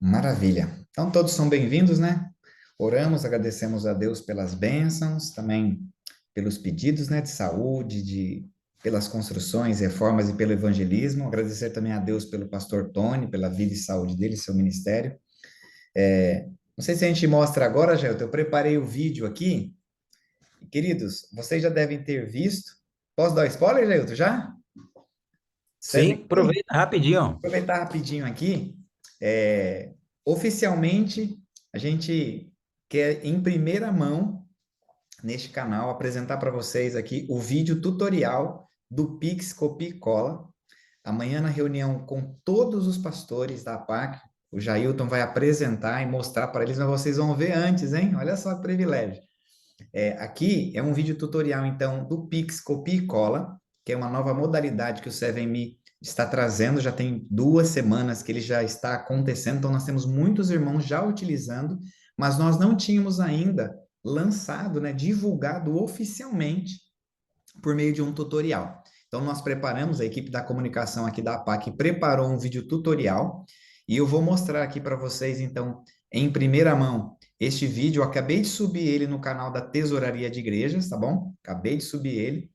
Maravilha. Então, todos são bem-vindos, né? Oramos, agradecemos a Deus pelas bênçãos, também pelos pedidos, né, de saúde, pelas construções, reformas e pelo evangelismo. Agradecer também a Deus pelo pastor Tony, pela vida e saúde dele, seu ministério. Não sei se a gente mostra agora, Gelton, eu preparei o vídeo aqui. Queridos, vocês já devem ter visto. Posso dar spoiler, Gelton, já? Sim, Segue aqui. aproveita rapidinho. Aproveitar rapidinho aqui, oficialmente, a gente quer, em primeira mão, neste canal, apresentar para vocês aqui o vídeo tutorial do Pix Copia e Cola. Amanhã, na reunião com todos os pastores da APAC, o Jailton vai apresentar e mostrar para eles, mas vocês vão ver antes, hein? Olha só que privilégio. Aqui é um vídeo tutorial, então, do Pix Copia e Cola, que é uma nova modalidade que o 7Me está trazendo, já tem 2 semanas que ele já está acontecendo, então nós temos muitos irmãos já utilizando, mas nós não tínhamos ainda lançado, né, divulgado oficialmente por meio de um tutorial. Então nós preparamos, a equipe da comunicação aqui da APAC preparou um vídeo tutorial, e eu vou mostrar aqui para vocês, então, em primeira mão, este vídeo. Eu acabei de subir ele no canal da Tesouraria de Igrejas, tá bom? Acabei de subir ele.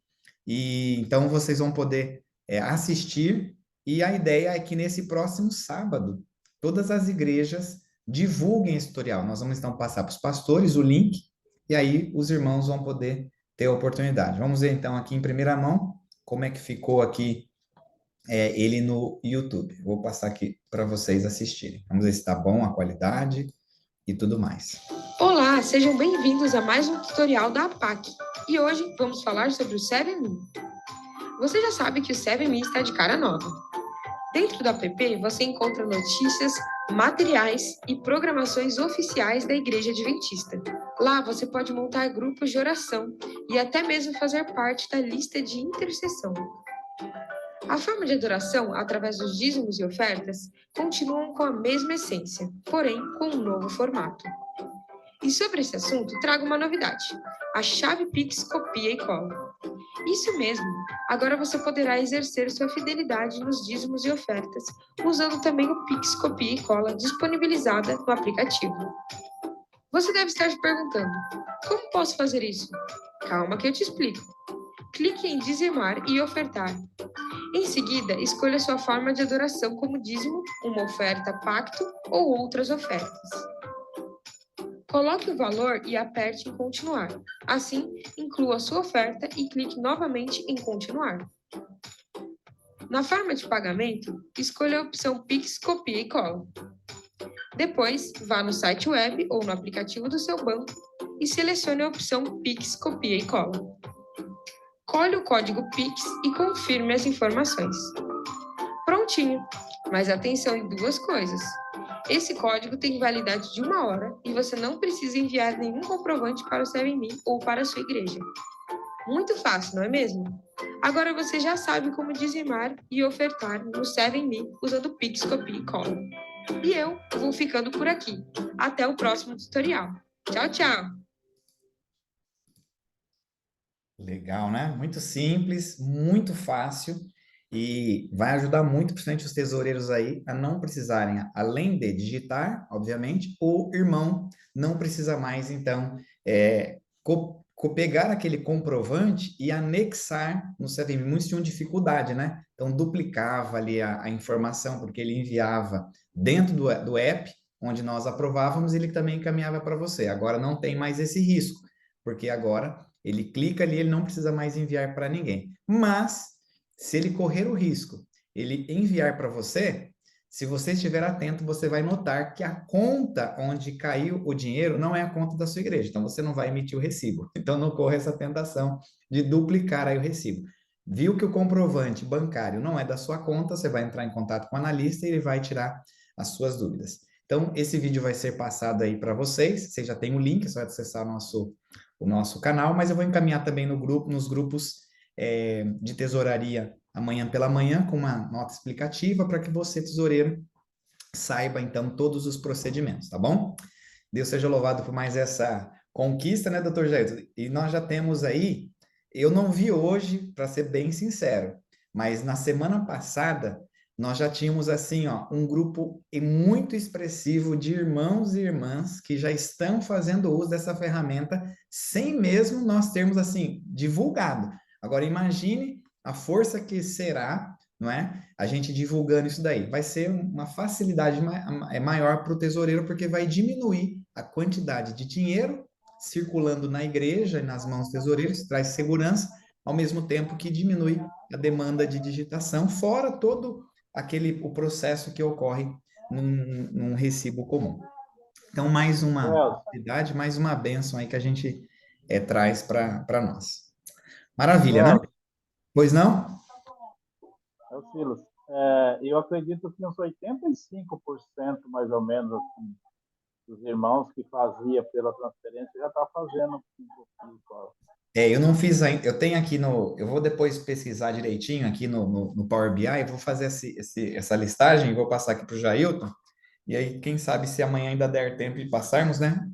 E então vocês vão poder assistir. E a ideia é que nesse próximo sábado, todas as igrejas divulguem esse tutorial. Nós vamos então passar para os pastores o link, e aí os irmãos vão poder ter a oportunidade. Vamos ver então aqui em primeira mão como é que ficou aqui ele no YouTube. Vou passar aqui para vocês assistirem. Vamos ver se está bom a qualidade e tudo mais. Olá, sejam bem-vindos a mais um tutorial da APAC. E hoje vamos falar sobre o 7Me. Você já sabe que o 7Me está de cara nova. Dentro do app você encontra notícias, materiais e programações oficiais da Igreja Adventista. Lá você pode montar grupos de oração e até mesmo fazer parte da lista de intercessão. A forma de adoração, através dos dízimos e ofertas, continuam com a mesma essência, porém com um novo formato. E sobre esse assunto, trago uma novidade: a chave Pix Copia e Cola. Isso mesmo, agora você poderá exercer sua fidelidade nos dízimos e ofertas, usando também o Pix Copia e Cola disponibilizada no aplicativo. Você deve estar se perguntando: como posso fazer isso? Calma que eu te explico. Clique em dizimar e ofertar. Em seguida, escolha sua forma de adoração como dízimo, uma oferta pacto ou outras ofertas. Coloque o valor e aperte em continuar. Assim, inclua sua oferta e clique novamente em continuar. Na forma de pagamento, escolha a opção Pix Copia e Cola. Depois, vá no site web ou no aplicativo do seu banco e selecione a opção Pix Copia e Cola. Colhe o código Pix e confirme as informações. Prontinho! Mas atenção em duas coisas. Esse código tem validade de 1 hora e você não precisa enviar nenhum comprovante para o 7Me ou para a sua igreja. Muito fácil, não é mesmo? Agora você já sabe como dizimar e ofertar no 7Me usando Pix, Copia e Cola. E eu vou ficando por aqui. Até o próximo tutorial. Tchau, tchau! Legal, né? Muito simples, muito fácil, e vai ajudar muito, principalmente os tesoureiros aí, a não precisarem, além de digitar, obviamente, o irmão não precisa mais, então, pegar aquele comprovante e anexar no CVM. Muitos tinham dificuldade, né? Então, duplicava ali a informação, porque ele enviava dentro do app, onde nós aprovávamos, ele também encaminhava para você. Agora não tem mais esse risco, porque agora ele clica ali, ele não precisa mais enviar para ninguém. Mas, se ele correr o risco, ele enviar para você, se você estiver atento, você vai notar que a conta onde caiu o dinheiro não é a conta da sua igreja. Então, você não vai emitir o recibo. Então, não corra essa tentação de duplicar aí o recibo. Viu que o comprovante bancário não é da sua conta, você vai entrar em contato com o analista e ele vai tirar as suas dúvidas. Então, esse vídeo vai ser passado aí para vocês. Você já tem o link, é só acessar o nosso canal, mas eu vou encaminhar também no grupo, nos grupos de tesouraria amanhã pela manhã, com uma nota explicativa para que você, tesoureiro, saiba então todos os procedimentos, tá bom? Deus seja louvado por mais essa conquista, né, doutor Jair? E nós já temos aí, eu não vi hoje, para ser bem sincero, mas na semana passada nós já tínhamos assim, ó, um grupo muito expressivo de irmãos e irmãs que já estão fazendo uso dessa ferramenta sem mesmo nós termos assim divulgado. Agora imagine a força que será, não é? A gente divulgando isso daí. Vai ser uma facilidade maior para o tesoureiro porque vai diminuir a quantidade de dinheiro circulando na igreja e nas mãos dos tesoureiros, traz segurança, ao mesmo tempo que diminui a demanda de digitação, fora todo o processo que ocorre num recibo comum. Então, mais uma Celso, atividade, mais uma bênção aí que a gente traz para nós. Maravilha, né? Celso, Pois não? é o Silas. Eu acredito que uns 85% mais ou menos assim, dos irmãos que fazia pela transferência já está fazendo. Eu não fiz ainda, eu tenho aqui eu vou depois pesquisar direitinho aqui no Power BI, eu vou fazer essa listagem, vou passar aqui para o Jailton, e aí, quem sabe se amanhã ainda der tempo de passarmos, né?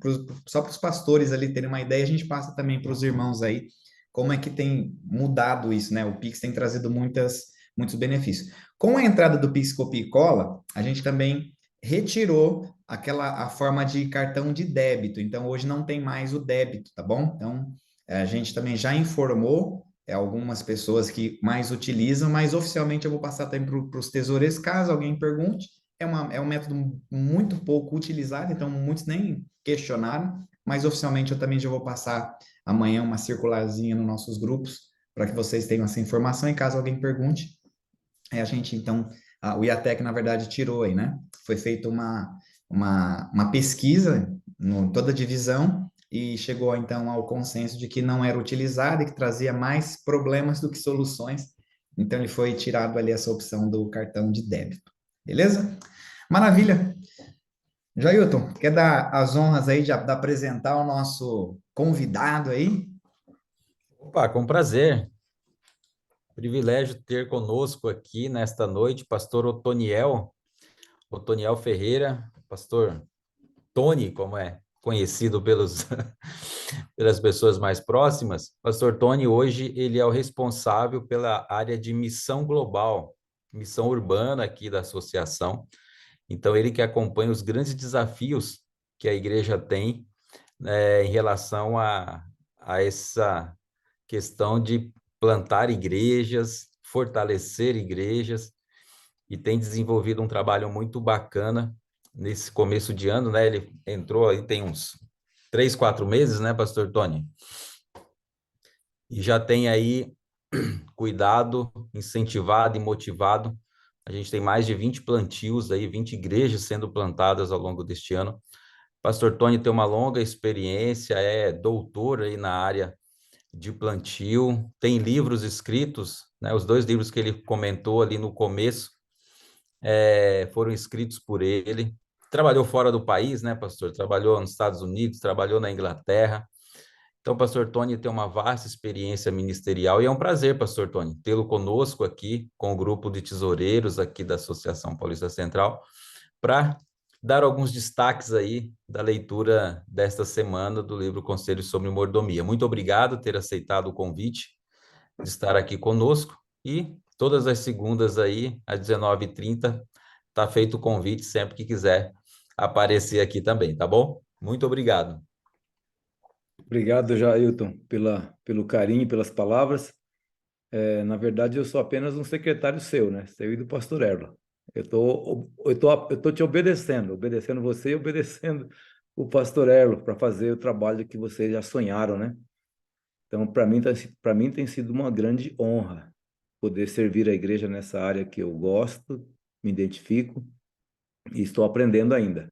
Só para os pastores ali terem uma ideia, a gente passa também para os irmãos aí, como é que tem mudado isso, né? O Pix tem trazido muitos benefícios. Com a entrada do Pix Copia e Cola, a gente também retirou a forma de cartão de débito, então hoje não tem mais o débito, tá bom? Então, a gente também já informou algumas pessoas que mais utilizam, mas oficialmente eu vou passar também para os tesoureiros, caso alguém pergunte, é um método muito pouco utilizado, então muitos nem questionaram, mas oficialmente eu também já vou passar amanhã uma circularzinha nos nossos grupos, para que vocês tenham essa informação, e caso alguém pergunte, a gente, então, o IATEC, na verdade, tirou aí, né? Foi feita uma pesquisa em toda a divisão, e chegou, então, ao consenso de que não era utilizado e que trazia mais problemas do que soluções, então ele foi tirado ali essa opção do cartão de débito. Beleza? Maravilha. Jailton, quer dar as honras aí de apresentar o nosso convidado aí? Opa, com prazer. Privilégio ter conosco aqui nesta noite, pastor Otoniel Ferreira, pastor Tony, como é conhecido pelas pessoas mais próximas. Pastor Tony, hoje, ele é o responsável pela área de missão global, missão urbana aqui da associação. Então, ele que acompanha os grandes desafios que a igreja tem, em relação a essa questão de plantar igrejas, fortalecer igrejas, e tem desenvolvido um trabalho muito bacana nesse começo de ano, né? Ele entrou aí tem uns 3, 4 meses, né, pastor Tony? E já tem aí cuidado, incentivado e motivado. A gente tem mais de 20 plantios aí, 20 igrejas sendo plantadas ao longo deste ano. Pastor Tony tem uma longa experiência, é doutor aí na área de plantio, tem livros escritos, né? Os 2 livros que ele comentou ali no começo foram escritos por ele. Trabalhou fora do país, né, pastor? Trabalhou nos Estados Unidos, trabalhou na Inglaterra. Então, pastor Tony tem uma vasta experiência ministerial e é um prazer, pastor Tony, tê-lo conosco aqui, com o grupo de tesoureiros aqui da Associação Paulista Central, para dar alguns destaques aí da leitura desta semana do livro Conselhos sobre Mordomia. Muito obrigado por ter aceitado o convite de estar aqui conosco, e todas as segundas aí, às 19h30, está feito o convite sempre que quiser aparecer aqui também, tá bom? Muito obrigado. Obrigado, Jailton, pelo carinho, pelas palavras. Na verdade, eu sou apenas um secretário seu, né? Seu e do pastor Erlo. Eu tô te obedecendo você e obedecendo o pastor Erlo para fazer o trabalho que vocês já sonharam, né? Então, para mim tem sido uma grande honra poder servir a igreja nessa área que eu gosto, me identifico e estou aprendendo ainda.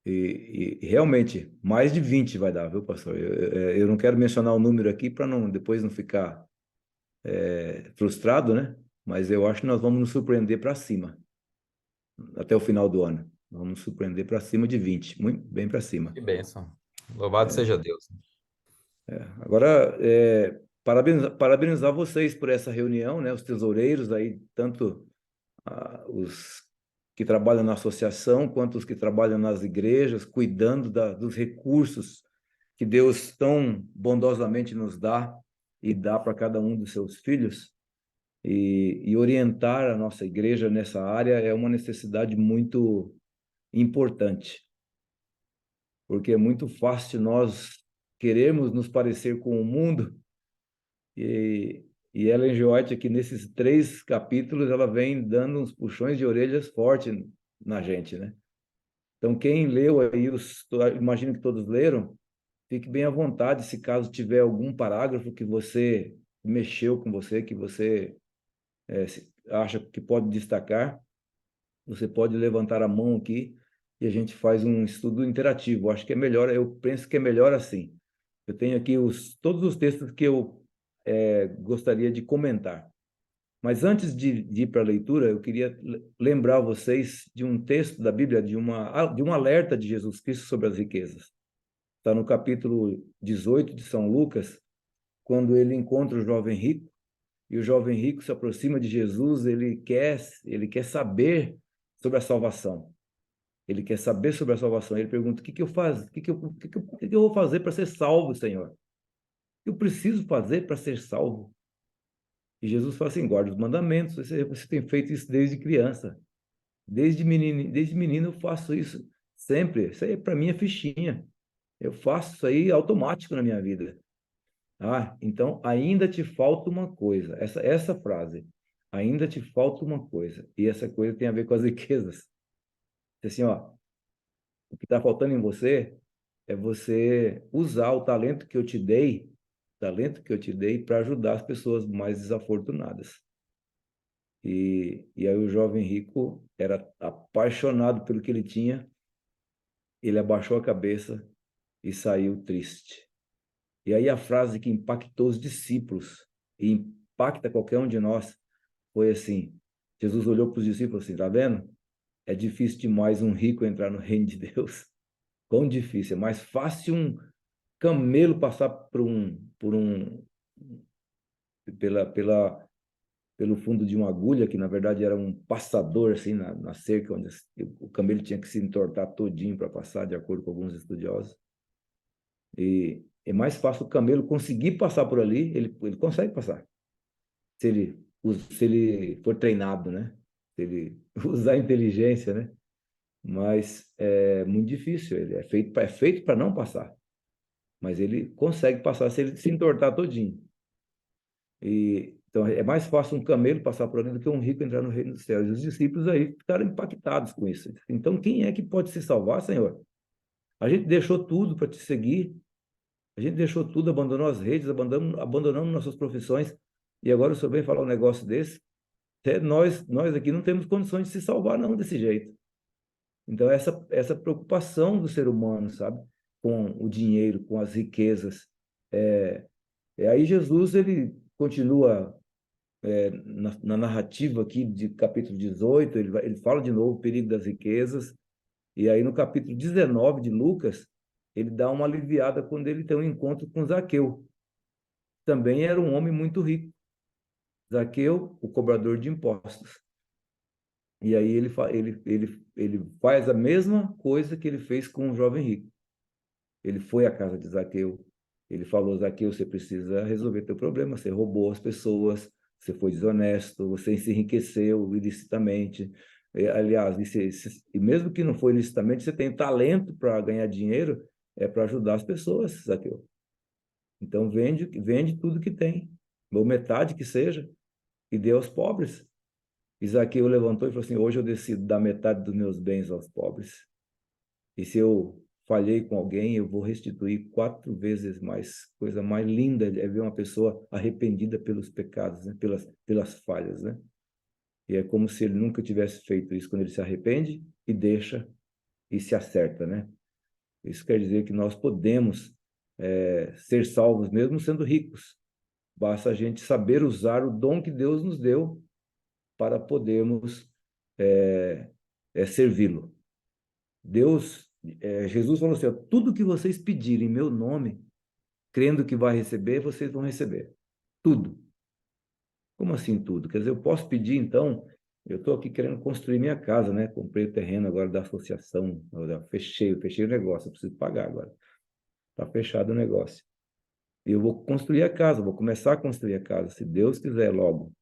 E realmente, mais de 20 vai dar, viu, pastor? Eu não quero mencionar o número aqui para depois não ficar frustrado, né? Mas eu acho que nós vamos nos surpreender para cima, até o final do ano. Vamos nos surpreender para cima de 20, muito bem para cima. Que bênção. Louvado seja Deus. Agora, parabenizar vocês por essa reunião, né? Os tesoureiros aí, tanto os que trabalham na associação, quanto os que trabalham nas igrejas, cuidando dos recursos que Deus tão bondosamente nos dá e dá para cada um dos seus filhos. e orientar a nossa igreja nessa área é uma necessidade muito importante, porque é muito fácil nós queremos nos parecer com o mundo, e, e Ellen G. White aqui nesses 3 capítulos, ela vem dando uns puxões de orelhas fortes na gente, né? Então, quem leu aí, imagino que todos leram, fique bem à vontade se caso tiver algum parágrafo que você mexeu com você, que você acha que pode destacar, você pode levantar a mão aqui e a gente faz um estudo interativo. Acho que é melhor, eu penso que é melhor assim. Eu tenho aqui todos os textos que eu gostaria de comentar. Mas antes de ir para a leitura, eu queria lembrar vocês de um texto da Bíblia, de um alerta de Jesus Cristo sobre as riquezas. Está no capítulo 18 de São Lucas, quando ele encontra o jovem rico, e o jovem rico se aproxima de Jesus, ele quer saber sobre a salvação. Ele quer saber sobre a salvação. Ele pergunta: o que que eu faço? O que eu vou fazer para ser salvo, Senhor? O que eu preciso fazer para ser salvo? E Jesus fala assim: guarda os mandamentos. Você tem feito isso desde criança. Desde menino eu faço isso sempre. Isso aí para mim é fichinha. Eu faço isso aí automático na minha vida. Ah, então ainda te falta uma coisa. Essa frase, ainda te falta uma coisa. E essa coisa tem a ver com as riquezas. Assim, ó, o que está faltando em você é você usar o talento que eu te dei para ajudar as pessoas mais desafortunadas. E aí o jovem rico era apaixonado pelo que ele tinha, ele abaixou a cabeça e saiu triste. E aí a frase que impactou os discípulos e impacta qualquer um de nós foi assim: Jesus olhou para os discípulos assim, tá vendo? É difícil demais um rico entrar no reino de Deus. Quão difícil, é mais fácil um camelo passar pelo fundo de uma agulha, que na verdade era um passador assim na cerca, onde o camelo tinha que se entortar todinho para passar, de acordo com alguns estudiosos. E é mais fácil o camelo conseguir passar por ali, ele consegue passar, se ele for treinado, né? Se ele usar inteligência, né? Mas é muito difícil, ele é feito para não passar, mas ele consegue passar se ele se entortar todinho. Então é mais fácil um camelo passar por ali do que um rico entrar no reino dos céus. E os discípulos aí ficaram impactados com isso. Então quem é que pode se salvar, Senhor? A gente deixou tudo para te seguir, a gente deixou tudo, abandonou as redes, abandonamos nossas profissões, e agora o Senhor vem falar um negócio desse? Nós aqui não temos condições de se salvar não desse jeito. Então essa preocupação do ser humano, sabe? Com o dinheiro, com as riquezas. Aí Jesus, ele continua na narrativa aqui de capítulo 18, ele fala de novo o perigo das riquezas, e aí no capítulo 19 de Lucas, ele dá uma aliviada quando ele tem um encontro com Zaqueu. Também era um homem muito rico. Zaqueu, o cobrador de impostos. E aí ele faz a mesma coisa que ele fez com o jovem rico. Ele foi à casa de Zaqueu, ele falou: Zaqueu, você precisa resolver teu problema, você roubou as pessoas, você foi desonesto, você se enriqueceu ilicitamente. Aliás, e mesmo que não foi ilicitamente, você tem talento para ganhar dinheiro, para ajudar as pessoas, Zaqueu. Então vende tudo que tem, ou metade que seja, e dê aos pobres. E Zaqueu levantou e falou assim: hoje eu decido dar metade dos meus bens aos pobres. E se eu falhei com alguém, eu vou restituir 4 vezes mais. Coisa mais linda é ver uma pessoa arrependida pelos pecados, né? pelas falhas, né? E é como se ele nunca tivesse feito isso, quando ele se arrepende e deixa e se acerta, né? Isso quer dizer que nós podemos ser salvos mesmo sendo ricos. Basta a gente saber usar o dom que Deus nos deu para podermos servi-lo. Jesus falou assim: tudo que vocês pedirem em meu nome, crendo que vai receber, vocês vão receber. Tudo. Como assim tudo? Quer dizer, eu posso pedir, então, eu estou aqui querendo construir minha casa, né? Comprei o terreno agora da associação, fechei o negócio, eu preciso pagar agora. Está fechado o negócio. E eu vou construir a casa, vou começar a construir a casa, se Deus quiser logo.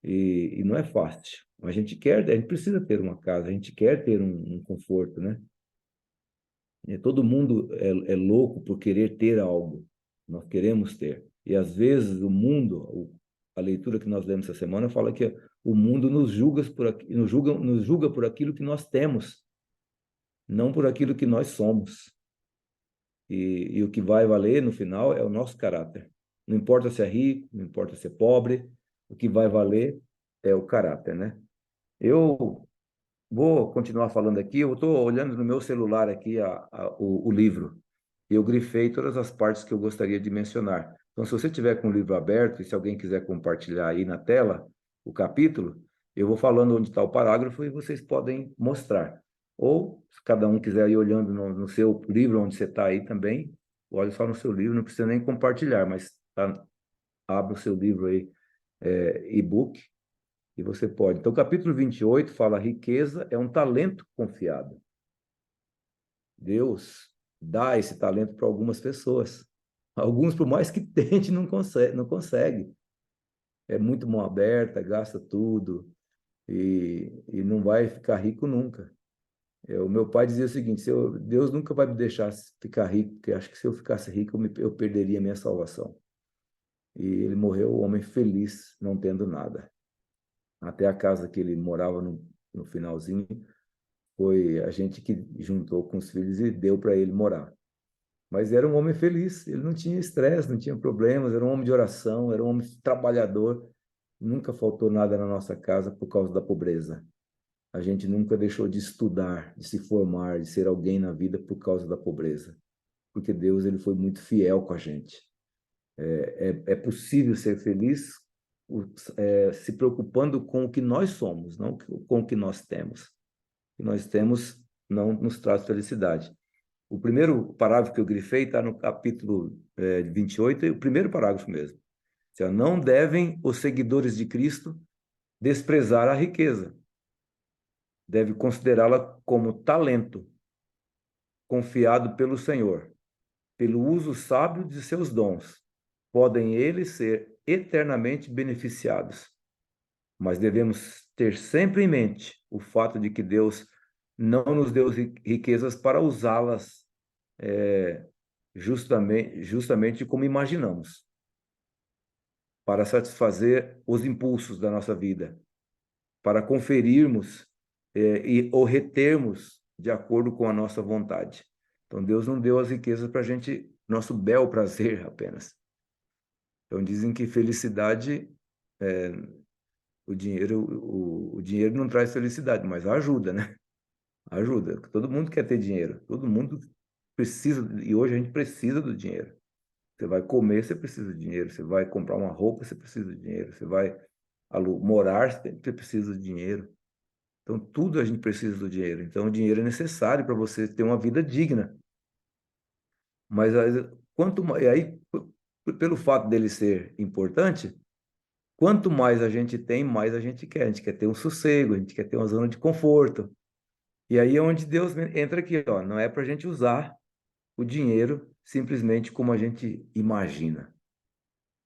E não é fácil. A gente precisa ter uma casa, a gente quer ter um conforto, né? Todo mundo é louco por querer ter algo. Nós queremos ter. E às vezes a leitura que nós lemos essa semana fala que o mundo nos julga por aquilo que nós temos, não por aquilo que nós somos. E o que vai valer no final é o nosso caráter. Não importa se é rico, não importa se é pobre, o que vai valer é o caráter, né? Eu vou continuar falando aqui. Eu estou olhando no meu celular aqui o livro. Eu grifei todas as partes que eu gostaria de mencionar. Então, se você tiver com o livro aberto e se alguém quiser compartilhar aí na tela o capítulo, eu vou falando onde está o parágrafo e vocês podem mostrar. Ou, se cada um quiser ir olhando no seu livro, onde você está aí também, olhe só no seu livro, não precisa nem compartilhar, mas abre o seu livro aí, e-book, e você pode. Então, o capítulo 28 fala: riqueza é um talento confiado. Deus dá esse talento para algumas pessoas. Alguns, por mais que tente, não consegue. É muito mão aberta, gasta tudo e não vai ficar rico nunca. O meu pai dizia o seguinte: Deus nunca vai me deixar ficar rico, porque acho que se eu ficasse rico, eu perderia a minha salvação. E ele morreu um homem feliz, não tendo nada. Até a casa que ele morava no finalzinho, foi a gente que juntou com os filhos e deu para ele morar. Mas era um homem feliz, ele não tinha estresse, não tinha problemas, era um homem de oração, era um homem trabalhador. Nunca faltou nada na nossa casa por causa da pobreza. A gente nunca deixou de estudar, de se formar, de ser alguém na vida por causa da pobreza. Porque Deus, ele foi muito fiel com a gente. É possível ser feliz se preocupando com o que nós somos, não com o que nós temos. O que nós temos não nos traz felicidade. O primeiro parágrafo que eu grifei está no capítulo 28, o primeiro parágrafo mesmo. Não devem os seguidores de Cristo desprezar a riqueza. Deve considerá-la como talento confiado pelo Senhor. Pelo uso sábio de seus dons, podem eles ser eternamente beneficiados. Mas devemos ter sempre em mente o fato de que Deus não nos deu riquezas para usá-las justamente como imaginamos, para satisfazer os impulsos da nossa vida, para conferirmos ou retermos de acordo com a nossa vontade. Então, Deus não deu as riquezas para a gente, nosso bel prazer apenas. Então, dizem que felicidade, o dinheiro não traz felicidade, mas ajuda, né? Ajuda. Todo mundo quer ter dinheiro, todo mundo precisa, e hoje a gente precisa do dinheiro. Você vai comer, você precisa de dinheiro. Você vai comprar uma roupa, você precisa de dinheiro. Você vai morar, você precisa de dinheiro. Então, tudo a gente precisa do dinheiro. Então, o dinheiro é necessário para você ter uma vida digna. Mas pelo fato dele ser importante, quanto mais a gente tem, mais a gente quer. A gente quer ter um sossego, a gente quer ter uma zona de conforto. E aí é onde Deus entra aqui, ó. Não é para a gente usar o dinheiro simplesmente como a gente imagina.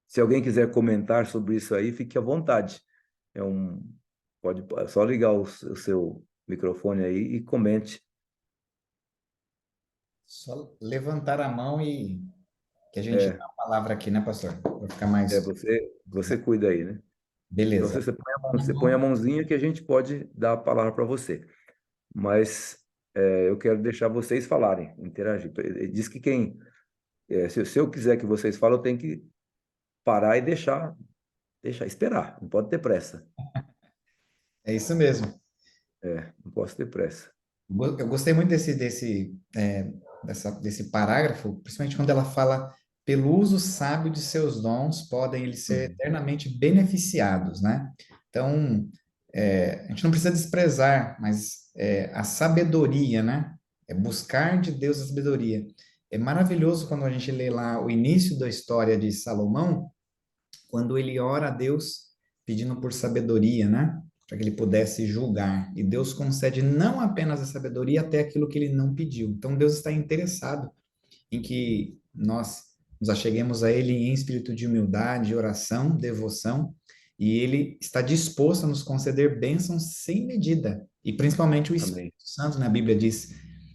Se alguém quiser comentar sobre isso aí, fique à vontade. Pode só ligar o seu microfone aí e comente. Só levantar a mão e que a gente dá a palavra aqui, né, pastor? Para ficar mais. Você cuida aí, né? Então, Beleza. você põe a mãozinha que a gente pode dar a palavra para você. Mas eu quero deixar vocês falarem, interagir. Diz que se eu quiser que vocês falem, eu tenho que parar e deixar esperar. Não pode ter pressa. É isso mesmo. Não posso ter pressa. Eu gostei muito desse parágrafo, principalmente quando ela fala: pelo uso sábio de seus dons, podem eles ser eternamente beneficiados, né? Então, a gente não precisa desprezar, mas a sabedoria, né? É buscar de Deus a sabedoria. É maravilhoso quando a gente lê lá o início da história de Salomão, quando ele ora a Deus pedindo por sabedoria, né? Para que ele pudesse julgar. E Deus concede não apenas a sabedoria, até aquilo que ele não pediu. Então Deus está interessado em que nós nos acheguemos a ele em espírito de humildade, oração, devoção, e ele está disposto a nos conceder bênçãos sem medida, e principalmente o Amém. Espírito Santo, né? A Bíblia diz,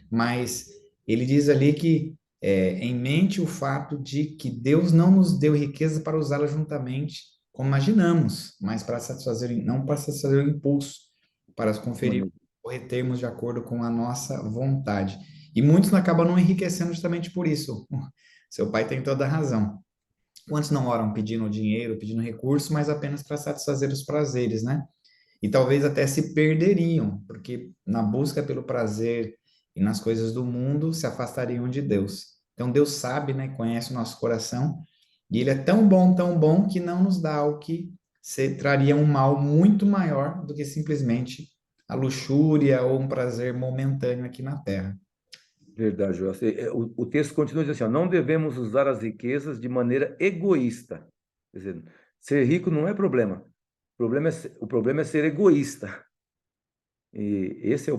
mas ele diz ali que em mente o fato de que Deus não nos deu riqueza para usá-la juntamente, como imaginamos, mas para satisfazer, não para satisfazer o impulso, para conferir Amém. ou retermos de acordo com a nossa vontade. E muitos acabam não enriquecendo justamente por isso. Seu pai tem toda a razão. Quantos não oram pedindo dinheiro, pedindo recurso, mas apenas para satisfazer os prazeres, né? E talvez até se perderiam, porque na busca pelo prazer e nas coisas do mundo se afastariam de Deus. Então Deus sabe, né? Conhece o nosso coração e Ele é tão bom que não nos dá o que traria um mal muito maior do que simplesmente a luxúria ou um prazer momentâneo aqui na Terra. Verdade, Joel. O texto continua dizendo assim, ó, não devemos usar as riquezas de maneira egoísta. Quer dizer, ser rico não é problema. O problema é ser egoísta. E esse é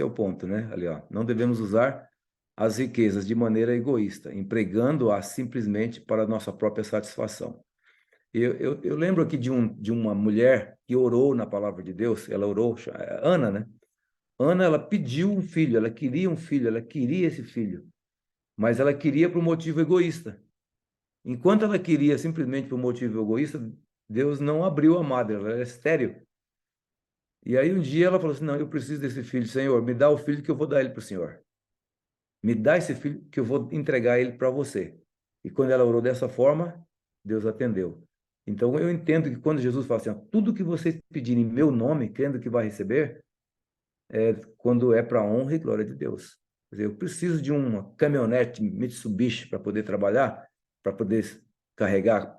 o ponto, né? Ali, ó, não devemos usar as riquezas de maneira egoísta, empregando-as simplesmente para a nossa própria satisfação. Eu lembro aqui de uma mulher que orou na palavra de Deus, ela orou, Ana, né? Ana, ela pediu um filho, ela queria um filho, ela queria esse filho, mas ela queria por um motivo egoísta. Enquanto ela queria simplesmente por um motivo egoísta, Deus não abriu a madre, ela era estéril. E aí um dia ela falou assim, não, eu preciso desse filho, Senhor, me dá o filho que eu vou dar ele para o Senhor. Me dá esse filho que eu vou entregar ele para você. E quando ela orou dessa forma, Deus atendeu. Então eu entendo que quando Jesus fala assim, ó, tudo que vocês pedirem em meu nome, crendo que vai receber, quando é para a honra e glória de Deus. Quer dizer, eu preciso de uma caminhonete Mitsubishi para poder trabalhar, para poder carregar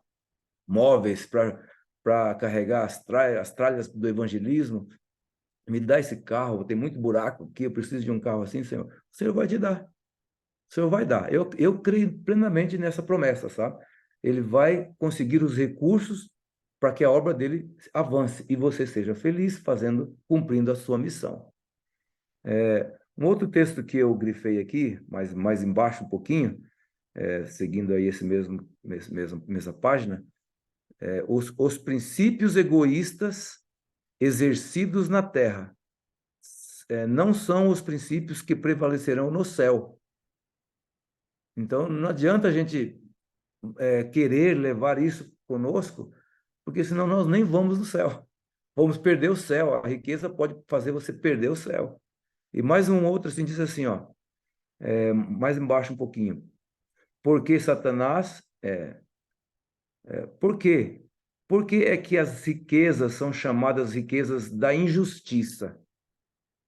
móveis, para carregar as tralhas do evangelismo. Me dá esse carro, tem muito buraco aqui, eu preciso de um carro assim, Senhor. O Senhor vai te dar. O Senhor vai dar. Eu creio plenamente nessa promessa, sabe? Ele vai conseguir os recursos para que a obra dele avance e você seja feliz cumprindo a sua missão. Um outro texto que eu grifei aqui, mas mais embaixo um pouquinho, seguindo aí mesma página, os princípios egoístas exercidos na terra não são os princípios que prevalecerão no céu. Então, não adianta a gente querer levar isso conosco, porque senão nós nem vamos no céu. Vamos perder o céu. A riqueza pode fazer você perder o céu. E mais um outro assim diz assim, ó, mais embaixo um pouquinho. Porque Satanás por quê? Por que é que as riquezas são chamadas riquezas da injustiça?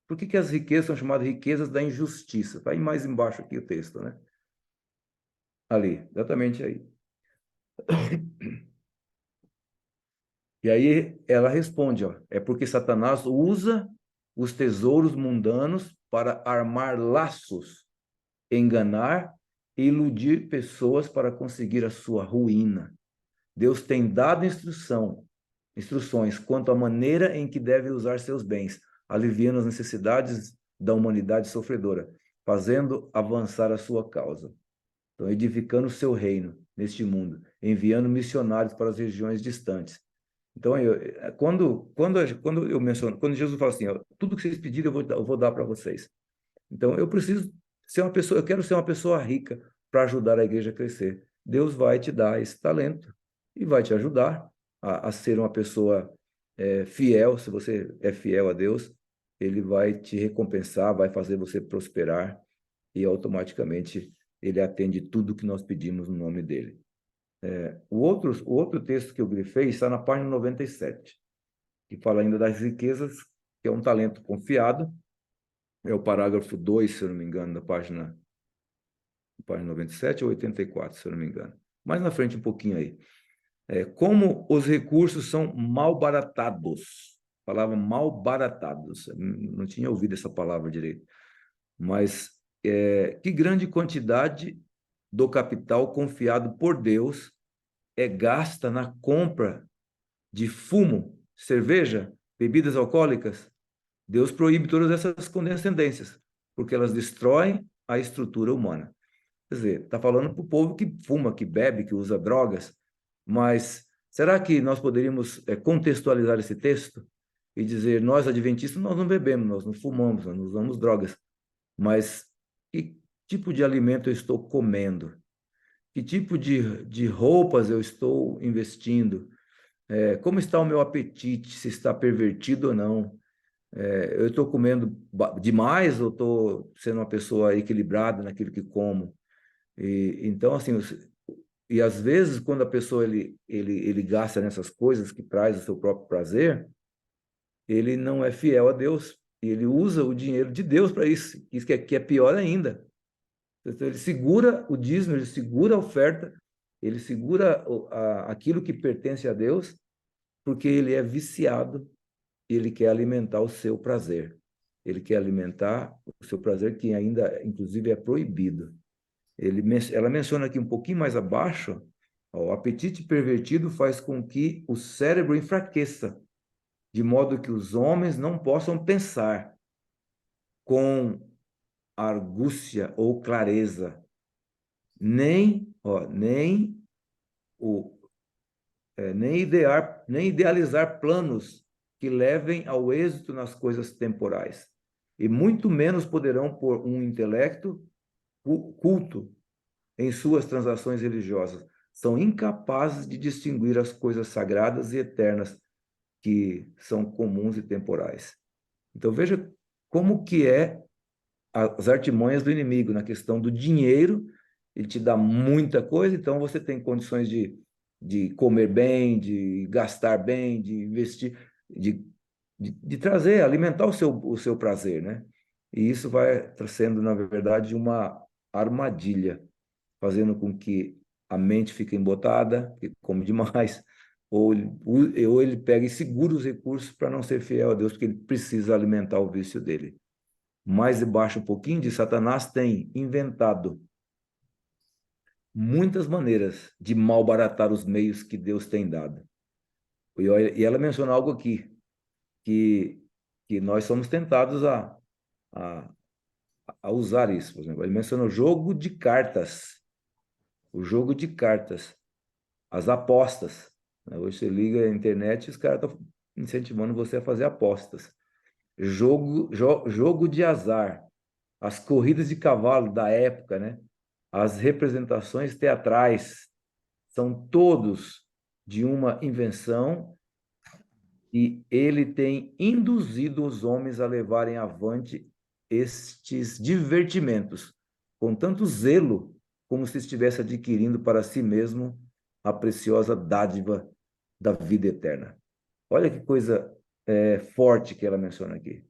Por que as riquezas são chamadas riquezas da injustiça? Está aí mais embaixo aqui o texto, né? Ali, exatamente aí. E aí ela responde, ó, é porque Satanás usa os tesouros mundanos para armar laços, enganar e iludir pessoas para conseguir a sua ruína. Deus tem dado instruções quanto à maneira em que deve usar seus bens, aliviando as necessidades da humanidade sofredora, fazendo avançar a sua causa. Então, edificando o seu reino neste mundo, enviando missionários para as regiões distantes. Então, quando eu menciono, quando Jesus fala assim, ó, tudo que vocês pedirem eu vou dar para vocês. Então, eu preciso ser uma pessoa, eu quero ser uma pessoa rica para ajudar a igreja a crescer. Deus vai te dar esse talento e vai te ajudar a ser uma pessoa fiel. Se você é fiel a Deus, Ele vai te recompensar, vai fazer você prosperar e automaticamente Ele atende tudo que nós pedimos no nome dEle. O outro texto que eu grifei está na página 97, que fala ainda das riquezas, que é um talento confiado. É o parágrafo 2, se eu não me engano, da página 97 ou 84, se eu não me engano. Mais na frente um pouquinho aí. Como os recursos são malbaratados. A palavra malbaratados. Não tinha ouvido essa palavra direito. Mas que grande quantidade do capital confiado por Deus é gasta na compra de fumo, cerveja, bebidas alcoólicas. Deus proíbe todas essas condescendências, porque elas destroem a estrutura humana. Quer dizer, está falando para o povo que fuma, que bebe, que usa drogas, mas Será que nós poderíamos contextualizar esse texto e dizer, nós adventistas, nós não bebemos, nós não fumamos, nós não usamos drogas, mas que tipo de alimento eu estou comendo? Que tipo de roupas eu estou investindo? Como está o meu apetite, se está pervertido ou não? Eu estou comendo demais ou estou sendo uma pessoa equilibrada naquilo que como? Então, assim, e às vezes, quando a pessoa ele gasta nessas coisas que traz o seu próprio prazer, ele não é fiel a Deus, e ele usa o dinheiro de Deus para isso, isso que é pior ainda. Então, ele segura o dízimo, ele segura a oferta, ele segura aquilo que pertence a Deus, porque ele é viciado, e ele quer alimentar o seu prazer. Ele quer alimentar o seu prazer, que ainda, inclusive, é proibido. Ela menciona aqui um pouquinho mais abaixo, ó, o apetite pervertido faz com que o cérebro enfraqueça, de modo que os homens não possam pensar com argúcia ou clareza, o, nem idealizar planos que levem ao êxito nas coisas temporais, e muito menos poderão pôr um intelecto culto em suas transações religiosas. São incapazes de distinguir as coisas sagradas e eternas que são comuns e temporais. Então veja como que é as artimanhas do inimigo na questão do dinheiro. Ele te dá muita coisa, então você tem condições de comer bem, de gastar bem, de investir, de trazer, alimentar o seu prazer, né? E isso vai sendo, na verdade, uma armadilha, fazendo com que a mente fique embotada, que come demais, ou ele pega e segura os recursos para não ser fiel a Deus, porque ele precisa alimentar o vício dele. Mais embaixo um pouquinho de Satanás tem inventado muitas maneiras de malbaratar os meios que Deus tem dado. E ela menciona algo aqui, que nós somos tentados a, a usar isso. Por exemplo, ele menciona o jogo de cartas, as apostas. Hoje você liga a internet e os caras estão incentivando você a fazer apostas. Jogo de azar, as corridas de cavalo da época, né? As representações teatrais, são todos de uma invenção, e ele tem induzido os homens a levarem avante estes divertimentos com tanto zelo, como se estivesse adquirindo para si mesmo a preciosa dádiva da vida eterna. Olha que coisa forte que ela menciona aqui.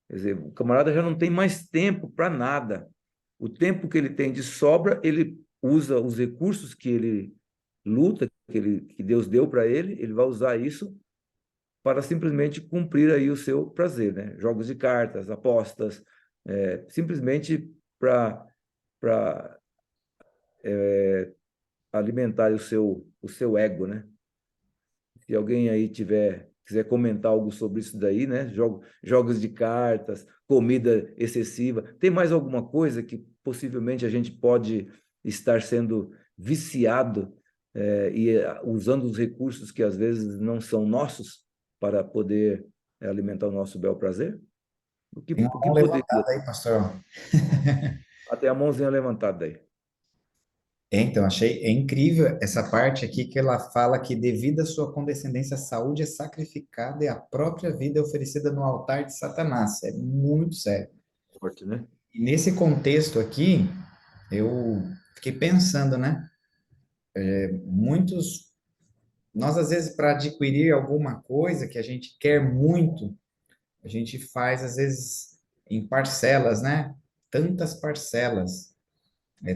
Quer dizer, o camarada já não tem mais tempo para nada. O tempo que ele tem de sobra, ele usa os recursos que ele luta, que Deus deu para ele vai usar isso para simplesmente cumprir aí o seu prazer, né? Jogos de cartas, apostas, simplesmente para alimentar o seu ego, né? Se alguém aí quiser comentar algo sobre isso daí, né? Jogos de cartas, comida excessiva. Tem mais alguma coisa que possivelmente a gente pode estar sendo viciado usando os recursos que às vezes não são nossos para poder alimentar o nosso bel prazer? Tem uma mão Poderia? levantada aí, pastor. Até a mãozinha levantada aí. Então, achei incrível essa parte aqui que ela fala que devido à sua condescendência, a saúde é sacrificada e a própria vida é oferecida no altar de Satanás. É muito sério. Forte, né? E nesse contexto aqui, eu fiquei pensando, né? Nós às vezes para adquirir alguma coisa que a gente quer muito, a gente faz às vezes em parcelas, né? Tantas parcelas.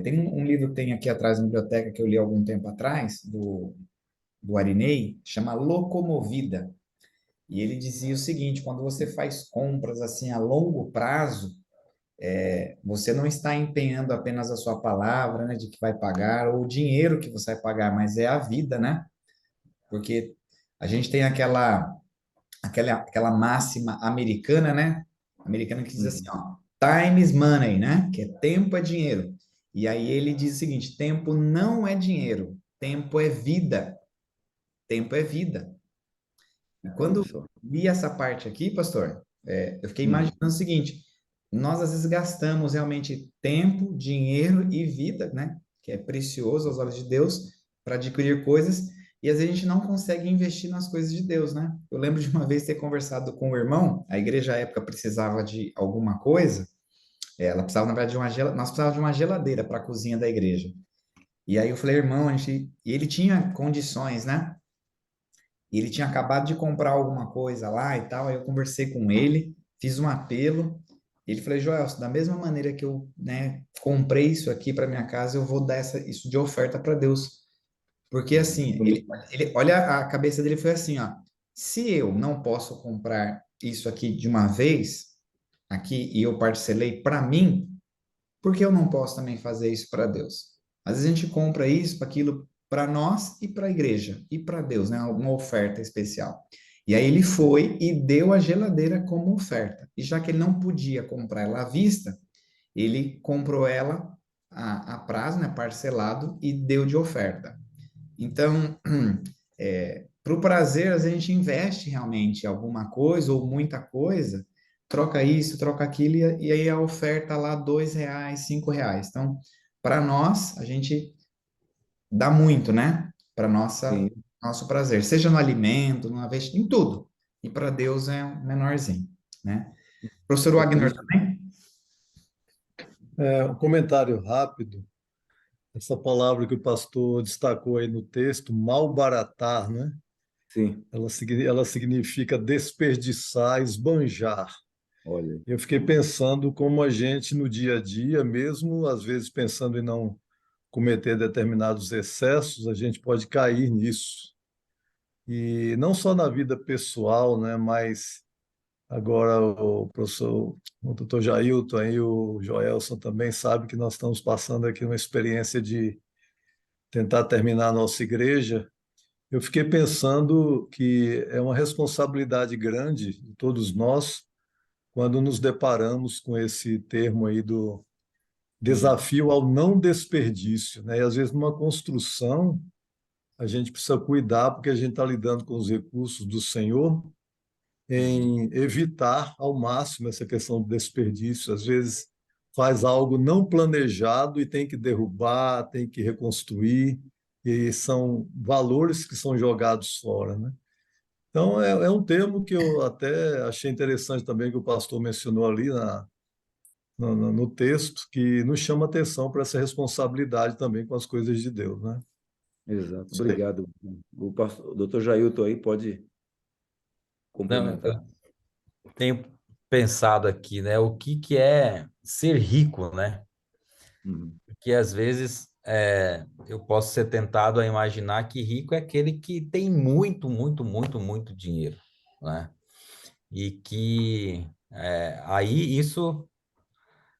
Tem um livro que tem aqui atrás na biblioteca que eu li há algum tempo atrás, do Arinei, chama Locomovida. E ele dizia o seguinte: quando você faz compras assim a longo prazo, você não está empenhando apenas a sua palavra, né, de que vai pagar, ou o dinheiro que você vai pagar, mas é a vida, né? Porque a gente tem aquela máxima americana, né? Americana que diz assim, ó, time is money, né? Que é tempo é dinheiro. E aí ele diz o seguinte: tempo não é dinheiro, tempo é vida. tempo é vida. E Olha quando só. li essa parte aqui, pastor, eu fiquei Hum. imaginando o seguinte: nós às vezes gastamos realmente tempo, dinheiro e vida, né? Que é precioso aos olhos de Deus, para adquirir coisas, e às vezes a gente não consegue investir nas coisas de Deus, né? Eu lembro de uma vez ter conversado com o irmão, a igreja à época precisava de alguma coisa, ela precisava, na verdade, nós precisávamos de uma geladeira para a cozinha da igreja. E aí eu falei, irmão, e ele tinha condições, né? E ele tinha acabado de comprar alguma coisa lá e tal, aí eu conversei com ele, fiz um apelo, e ele falou, Joel, da mesma maneira que eu, né, comprei isso aqui para minha casa, eu vou dar isso de oferta para Deus. Porque assim, olha, a cabeça dele foi assim, ó, se eu não posso comprar isso aqui de uma vez, aqui, e eu parcelei para mim, por que eu não posso também fazer isso para Deus? Às vezes a gente compra isso, para aquilo, para nós e para a igreja, e para Deus, né? Uma oferta especial. E aí ele foi e deu a geladeira como oferta. E já que ele não podia comprar ela à vista, ele comprou ela a prazo, né? Parcelado, e deu de oferta. Então, para o prazer, às vezes a gente investe realmente em alguma coisa ou muita coisa, troca isso, troca aquilo, e aí a oferta lá, R$ 2, R$ 5. Então, para nós, a gente dá muito, né? Para Sim. nosso prazer, seja no alimento, em tudo. E para Deus é um menorzinho, né? Professor É por Wagner isso. também? Um comentário rápido. Essa palavra que o pastor destacou aí no texto, malbaratar, né? Sim. Ela significa desperdiçar, esbanjar. Olha. Eu fiquei pensando como a gente, no dia a dia, mesmo às vezes pensando em não cometer determinados excessos, a gente pode cair nisso. E não só na vida pessoal, né? Mas agora o professor, o doutor Jailton e o Joelson também sabe que nós estamos passando aqui uma experiência de tentar terminar a nossa igreja. Eu fiquei pensando que é uma responsabilidade grande de todos nós quando nos deparamos com esse termo aí do desafio ao não desperdício, né? E às vezes numa construção a gente precisa cuidar porque a gente está lidando com os recursos do Senhor em evitar ao máximo essa questão do desperdício. Às vezes faz algo não planejado e tem que derrubar, tem que reconstruir, e são valores que são jogados fora, né? Então, é um termo que eu até achei interessante também que o pastor mencionou ali no texto, que nos chama atenção para essa responsabilidade também com as coisas de Deus, né? Exato. Isso aí. Obrigado. O doutor Jailton aí pode Não, complementar. eu tenho pensado aqui, né? O que que é ser rico, né? Uhum. Porque às vezes eu posso ser tentado a imaginar que rico é aquele que tem muito, muito, muito, muito dinheiro, né? E que aí isso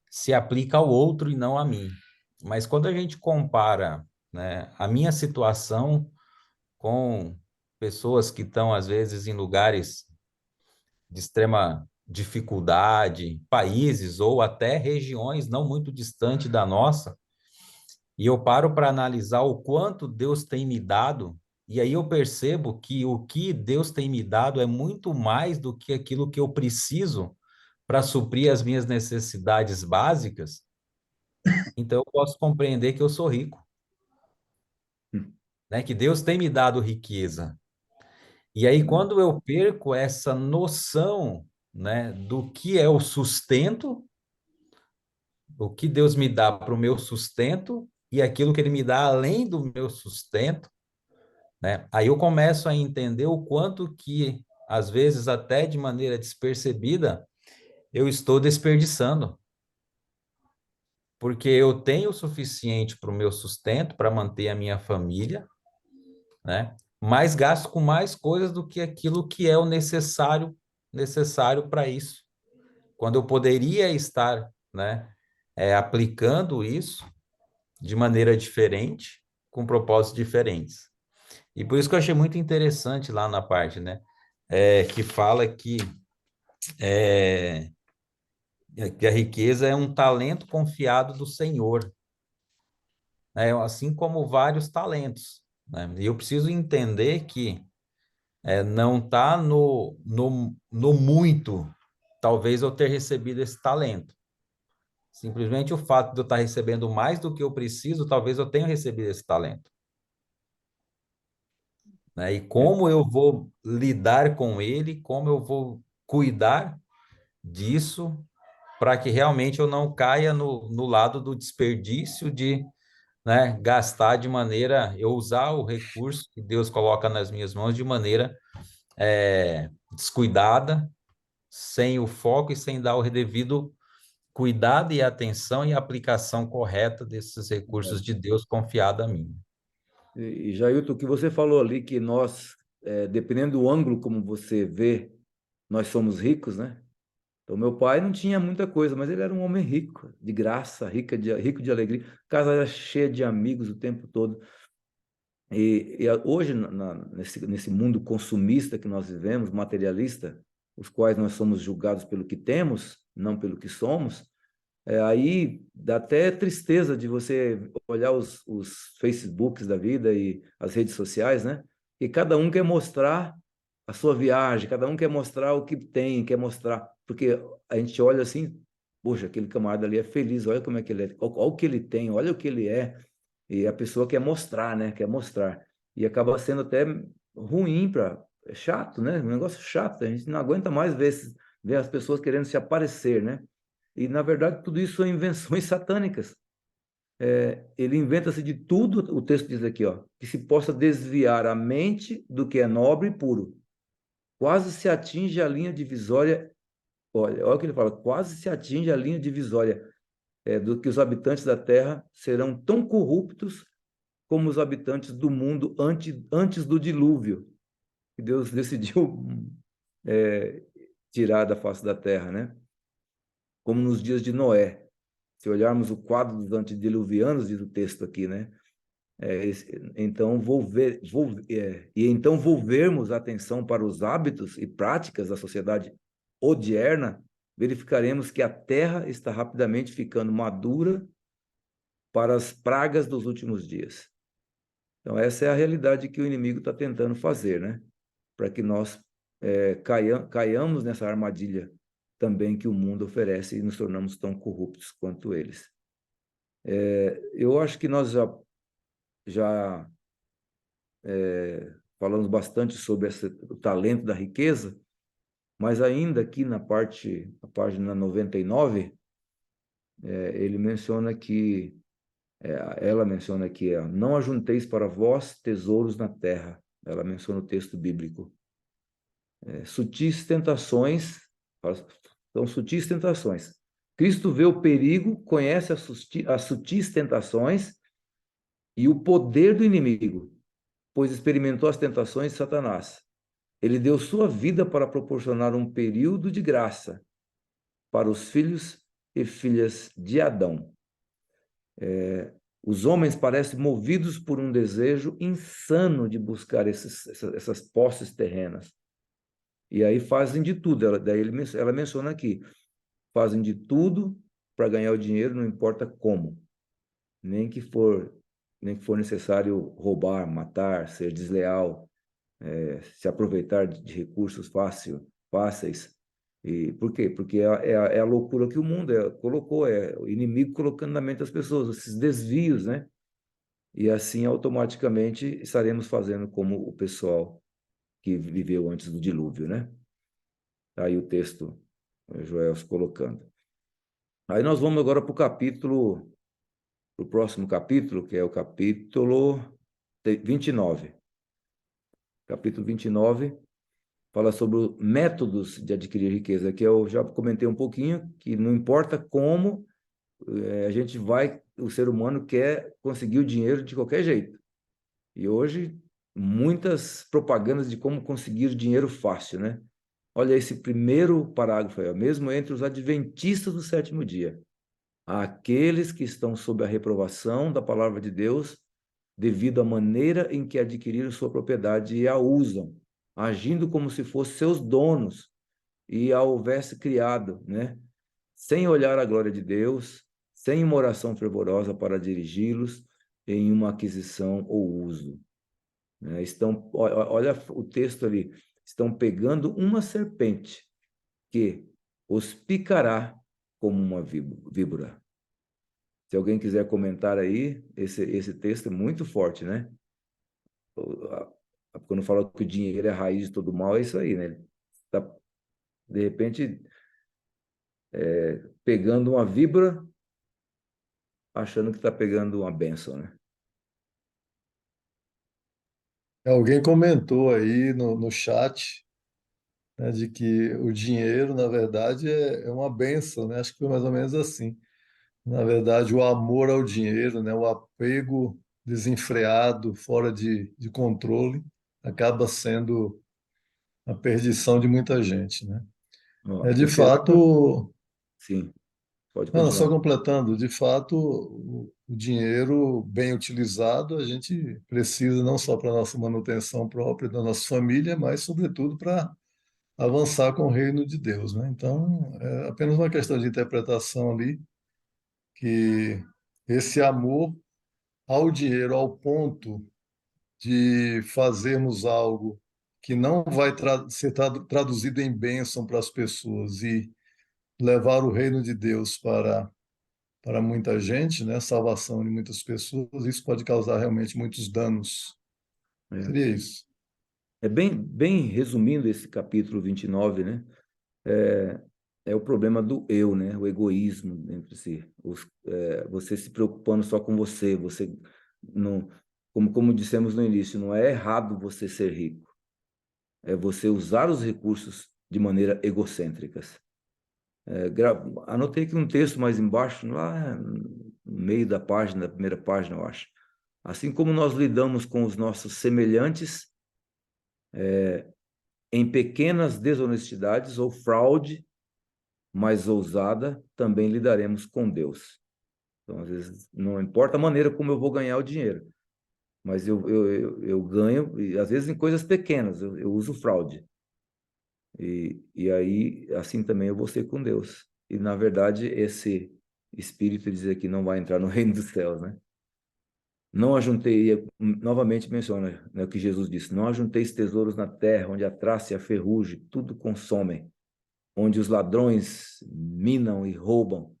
se aplica ao outro e não a mim. Mas quando a gente compara, né, a minha situação com pessoas que estão às vezes em lugares de extrema dificuldade, países ou até regiões não muito distantes da nossa, e eu paro para analisar o quanto Deus tem me dado, e aí eu percebo que o que Deus tem me dado é muito mais do que aquilo que eu preciso para suprir as minhas necessidades básicas, então eu posso compreender que eu sou rico, Hum. né? Que Deus tem me dado riqueza. E aí, quando eu perco essa noção, né, do que é o sustento, o que Deus me dá para o meu sustento e aquilo que Ele me dá além do meu sustento, né? Aí eu começo a entender o quanto que, às vezes, até de maneira despercebida, eu estou desperdiçando. Porque eu tenho o suficiente para o meu sustento, para manter a minha família, né? Mas gasto com mais coisas do que aquilo que é o necessário para isso. Quando eu poderia estar, né, aplicando isso de maneira diferente, com propósitos diferentes. E por isso que eu achei muito interessante lá na parte, né, que fala é, que a riqueza é um talento confiado do Senhor, né, assim como vários talentos. né? E eu preciso entender que não está no muito, talvez eu ter recebido esse talento. Simplesmente o fato de eu estar recebendo mais do que eu preciso, talvez eu tenha recebido esse talento, né? E como eu vou lidar com ele, como eu vou cuidar disso, para que realmente eu não caia no lado do desperdício de, né, gastar de maneira, eu usar o recurso que Deus coloca nas minhas mãos de maneira descuidada, sem o foco e sem dar o devido cuidado e atenção e aplicação correta desses recursos de Deus confiado a mim. E Jailton, o que você falou ali, que nós, dependendo do ângulo como você vê, nós somos ricos, né? Então, meu pai não tinha muita coisa, mas ele era um homem rico, de graça, rico de alegria. A casa era cheia de amigos o tempo todo. Hoje, nesse mundo consumista que nós vivemos, materialista, os quais nós somos julgados pelo que temos, não pelo que somos, aí dá até tristeza de você olhar os Facebooks da vida e as redes sociais, né? E cada um quer mostrar a sua viagem, cada um quer mostrar o que tem, quer mostrar. Porque a gente olha assim, poxa, aquele camarada ali é feliz, olha como é que ele é, olha o que ele tem, olha o que ele é. E a pessoa quer mostrar, né? Quer mostrar. E acaba sendo até ruim para. É chato, né? Um negócio chato. A gente não aguenta mais ver as pessoas querendo se aparecer, né? E, na verdade, tudo isso são invenções satânicas. Ele inventa-se de tudo, o texto diz aqui, ó, que se possa desviar a mente do que é nobre e puro. Quase se atinge a linha divisória. Olha o que ele fala, quase se atinge a linha divisória do que os habitantes da terra serão tão corruptos como os habitantes do mundo antes do dilúvio, que Deus decidiu tirar da face da terra, né? Como nos dias de Noé. Se olharmos o quadro dos antediluvianos, diz o texto aqui, né? Então, então volvermos a atenção para os hábitos e práticas da sociedade odierna, verificaremos que a terra está rapidamente ficando madura para as pragas dos últimos dias. Então, essa é a realidade que o inimigo está tentando fazer, né? Para que nós caiamos nessa armadilha também que o mundo oferece e nos tornamos tão corruptos quanto eles. Eu acho que nós já falamos bastante sobre o talento da riqueza, mas ainda aqui na página 99, ele menciona que, ela menciona que não ajunteis para vós tesouros na terra. Ela menciona o texto bíblico. Sutis tentações, são sutis tentações. Cristo vê o perigo, conhece as sutis tentações e o poder do inimigo, pois experimentou as tentações de Satanás. Ele deu sua vida para proporcionar um período de graça para os filhos e filhas de Adão. Os homens parecem movidos por um desejo insano de buscar essas posses terrenas. E aí fazem de tudo. Ela menciona aqui, fazem de tudo para ganhar o dinheiro, não importa como. Nem que for necessário roubar, matar, ser desleal, se aproveitar de recursos fáceis. E por quê? Porque é a loucura que o mundo colocou, é o inimigo colocando na mente das pessoas, esses desvios, né? E assim automaticamente estaremos fazendo como o pessoal que viveu antes do dilúvio, né? Aí o texto, Joel colocando. Aí nós vamos agora para o próximo capítulo, que é o capítulo 29. Capítulo 29 fala sobre métodos de adquirir riqueza, que eu já comentei um pouquinho, que não importa como o ser humano quer conseguir o dinheiro de qualquer jeito. E hoje, muitas propagandas de como conseguir dinheiro fácil, né? Olha esse primeiro parágrafo aí, mesmo entre os adventistas do sétimo dia. Aqueles que estão sob a reprovação da palavra de Deus, devido à maneira em que adquiriram sua propriedade e a usam, agindo como se fossem seus donos e a houvesse criado, né? Sem olhar a glória de Deus, sem uma oração fervorosa para dirigi-los em uma aquisição ou uso. né? Olha o texto ali, estão pegando uma serpente que os picará como uma víbora. Se alguém quiser comentar aí, esse texto é muito forte, né? Quando fala que o dinheiro é a raiz de todo mal, é isso aí, né? Tá, de repente, pegando uma víbora, achando que está pegando uma bênção, né? Alguém comentou aí no chat, né, de que o dinheiro, na verdade, é uma bênção, né? Acho que foi mais ou menos assim. Na verdade, o amor ao dinheiro, né, o apego desenfreado, fora de controle, acaba sendo a perdição de muita gente, né? Ó, É de o Serápios, fato, sim, pode não, só continuar. completando, de fato, o dinheiro bem utilizado, a gente precisa não só para a nossa manutenção própria da nossa família, mas, sobretudo, para avançar com o reino de Deus, né? Então, é apenas uma questão de interpretação ali, que esse amor ao dinheiro, ao ponto de fazermos algo que não vai ser traduzido em bênção para as pessoas e levar o reino de Deus para muita gente, né? Salvação de muitas pessoas, isso pode causar realmente muitos danos. É, Seria isso. bem resumindo esse capítulo 29, né? É, é o problema do eu, né? O egoísmo entre si. Você se preocupando só com você. Você não, como dissemos no início, não é errado você ser rico. É você usar os recursos de maneira egocêntricas. Anotei aqui um texto mais embaixo, lá no meio da página, da primeira página, eu acho. Assim como nós lidamos com os nossos semelhantes em pequenas desonestidades ou fraude mais ousada, também lidaremos com Deus. Então, às vezes, não importa a maneira como eu vou ganhar o dinheiro, mas eu ganho, e às vezes em coisas pequenas, eu uso fraude. E aí, assim também eu vou ser com Deus. E, na verdade, esse espírito diz que não vai entrar no reino dos céus, né? Não ajuntei, novamente menciona, né, o que Jesus disse, não ajunteis tesouros na terra, onde a traça e a ferrugem tudo consomem, onde os ladrões minam e roubam.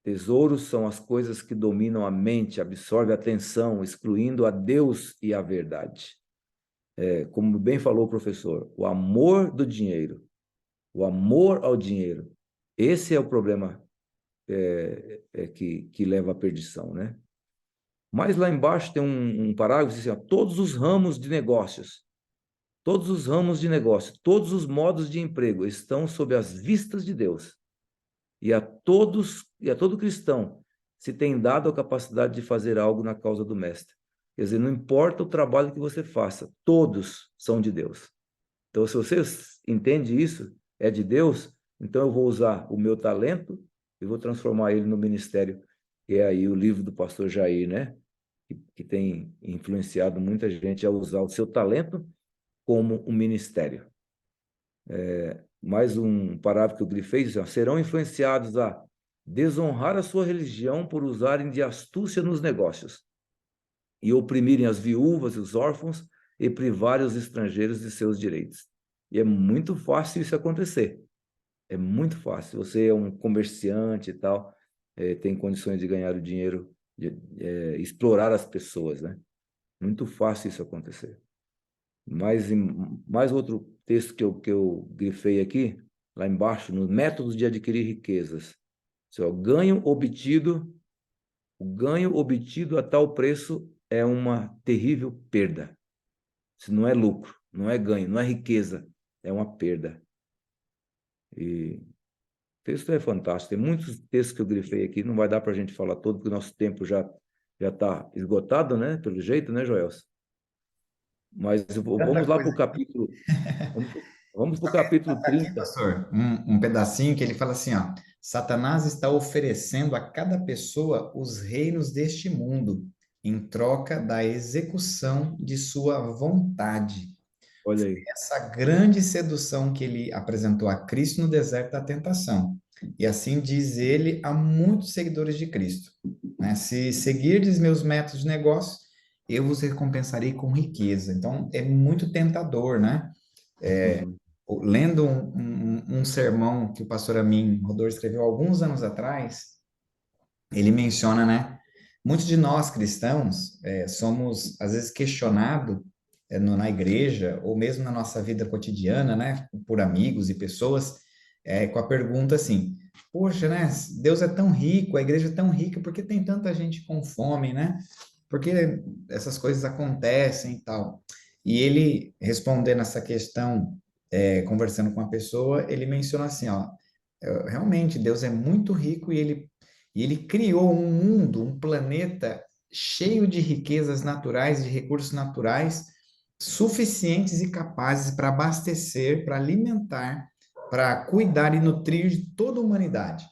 Tesouros são as coisas que dominam a mente, absorvem a atenção, excluindo a Deus e a verdade. Como bem falou o professor, o amor do dinheiro, o amor ao dinheiro, esse é o problema que leva à perdição, né? Mas lá embaixo tem um parágrafo que diz assim, ó, todos os ramos de negócio, todos os modos de emprego estão sob as vistas de Deus. E a todo cristão se tem dado a capacidade de fazer algo na causa do mestre. Quer dizer, não importa o trabalho que você faça, todos são de Deus. Então, se você entende isso, é de Deus, então eu vou usar o meu talento e vou transformar ele no ministério, que é aí o livro do pastor Jair, né? Que tem influenciado muita gente a usar o seu talento como um ministério. Mais um parágrafo que eu grifei, diz, assim, serão influenciados a desonrar a sua religião por usarem de astúcia nos negócios e oprimirem as viúvas e os órfãos e privarem os estrangeiros de seus direitos. E é muito fácil isso acontecer. É muito fácil. Você é um comerciante e tal, tem condições de ganhar o dinheiro, de explorar as pessoas, né? Muito fácil isso acontecer. Mais outro texto que eu grifei aqui, lá embaixo, nos métodos de adquirir riquezas. O ganho obtido a tal preço é uma terrível perda. Isso não é lucro, não é ganho, não é riqueza, é uma perda. E o texto é fantástico. Tem muitos textos que eu grifei aqui, não vai dar para a gente falar todo, porque o nosso tempo já está esgotado, né? Pelo jeito, né, Joelson? Mas vamos Tanta lá para coisa. o capítulo. Vamos para o capítulo Tá aqui, 30. pastor, um pedacinho que ele fala assim, ó, Satanás está oferecendo a cada pessoa os reinos deste mundo em troca da execução de sua vontade. Olha Foi aí. essa grande sedução que ele apresentou a Cristo no deserto da tentação. E assim diz ele a muitos seguidores de Cristo, né? Se seguirdes meus métodos de negócio, eu vos recompensarei com riqueza. Então, é muito tentador, né? Uhum. Lendo um sermão que o pastor Amin Rodor escreveu alguns anos atrás, ele menciona, né? Muitos de nós cristãos somos, às vezes, questionados na igreja, ou mesmo na nossa vida cotidiana, né? Por amigos e pessoas, com a pergunta assim: poxa, né? Deus é tão rico, a igreja é tão rica, por que tem tanta gente com fome, né? Por que essas coisas acontecem e tal? E ele, respondendo essa questão, conversando com a pessoa, ele menciona assim, ó, realmente Deus é muito rico e ele criou um mundo, um planeta cheio de riquezas naturais, de recursos naturais suficientes e capazes para abastecer, para alimentar, para cuidar e nutrir de toda a humanidade.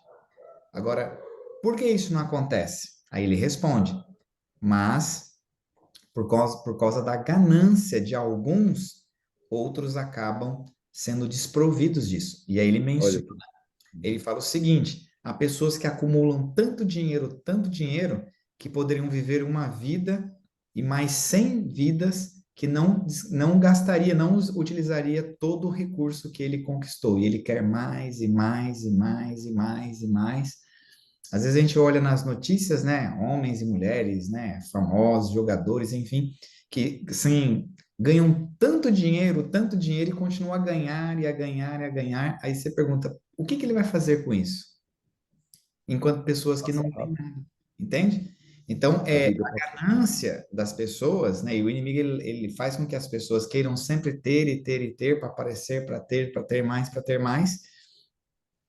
Agora, por que isso não acontece? Aí ele responde: mas por causa da ganância de alguns, outros acabam sendo desprovidos disso. E aí ele Olha menciona, aqui. ele fala o seguinte: há pessoas que acumulam tanto dinheiro, que poderiam viver uma vida e mais 100 vidas que não gastaria, não utilizaria todo o recurso que ele conquistou. E ele quer mais e mais e mais e mais e mais. Às vezes a gente olha nas notícias, né, homens e mulheres, né, famosos, jogadores, enfim, que, assim, ganham tanto dinheiro e continuam a ganhar e a ganhar e a ganhar. Aí você pergunta, o que que ele vai fazer com isso? Enquanto pessoas que Passa não têm rápido. nada, entende? Então, A vida passa. a ganância das pessoas, né, e o inimigo, ele faz com que as pessoas queiram sempre ter e ter e ter, para aparecer, para ter mais,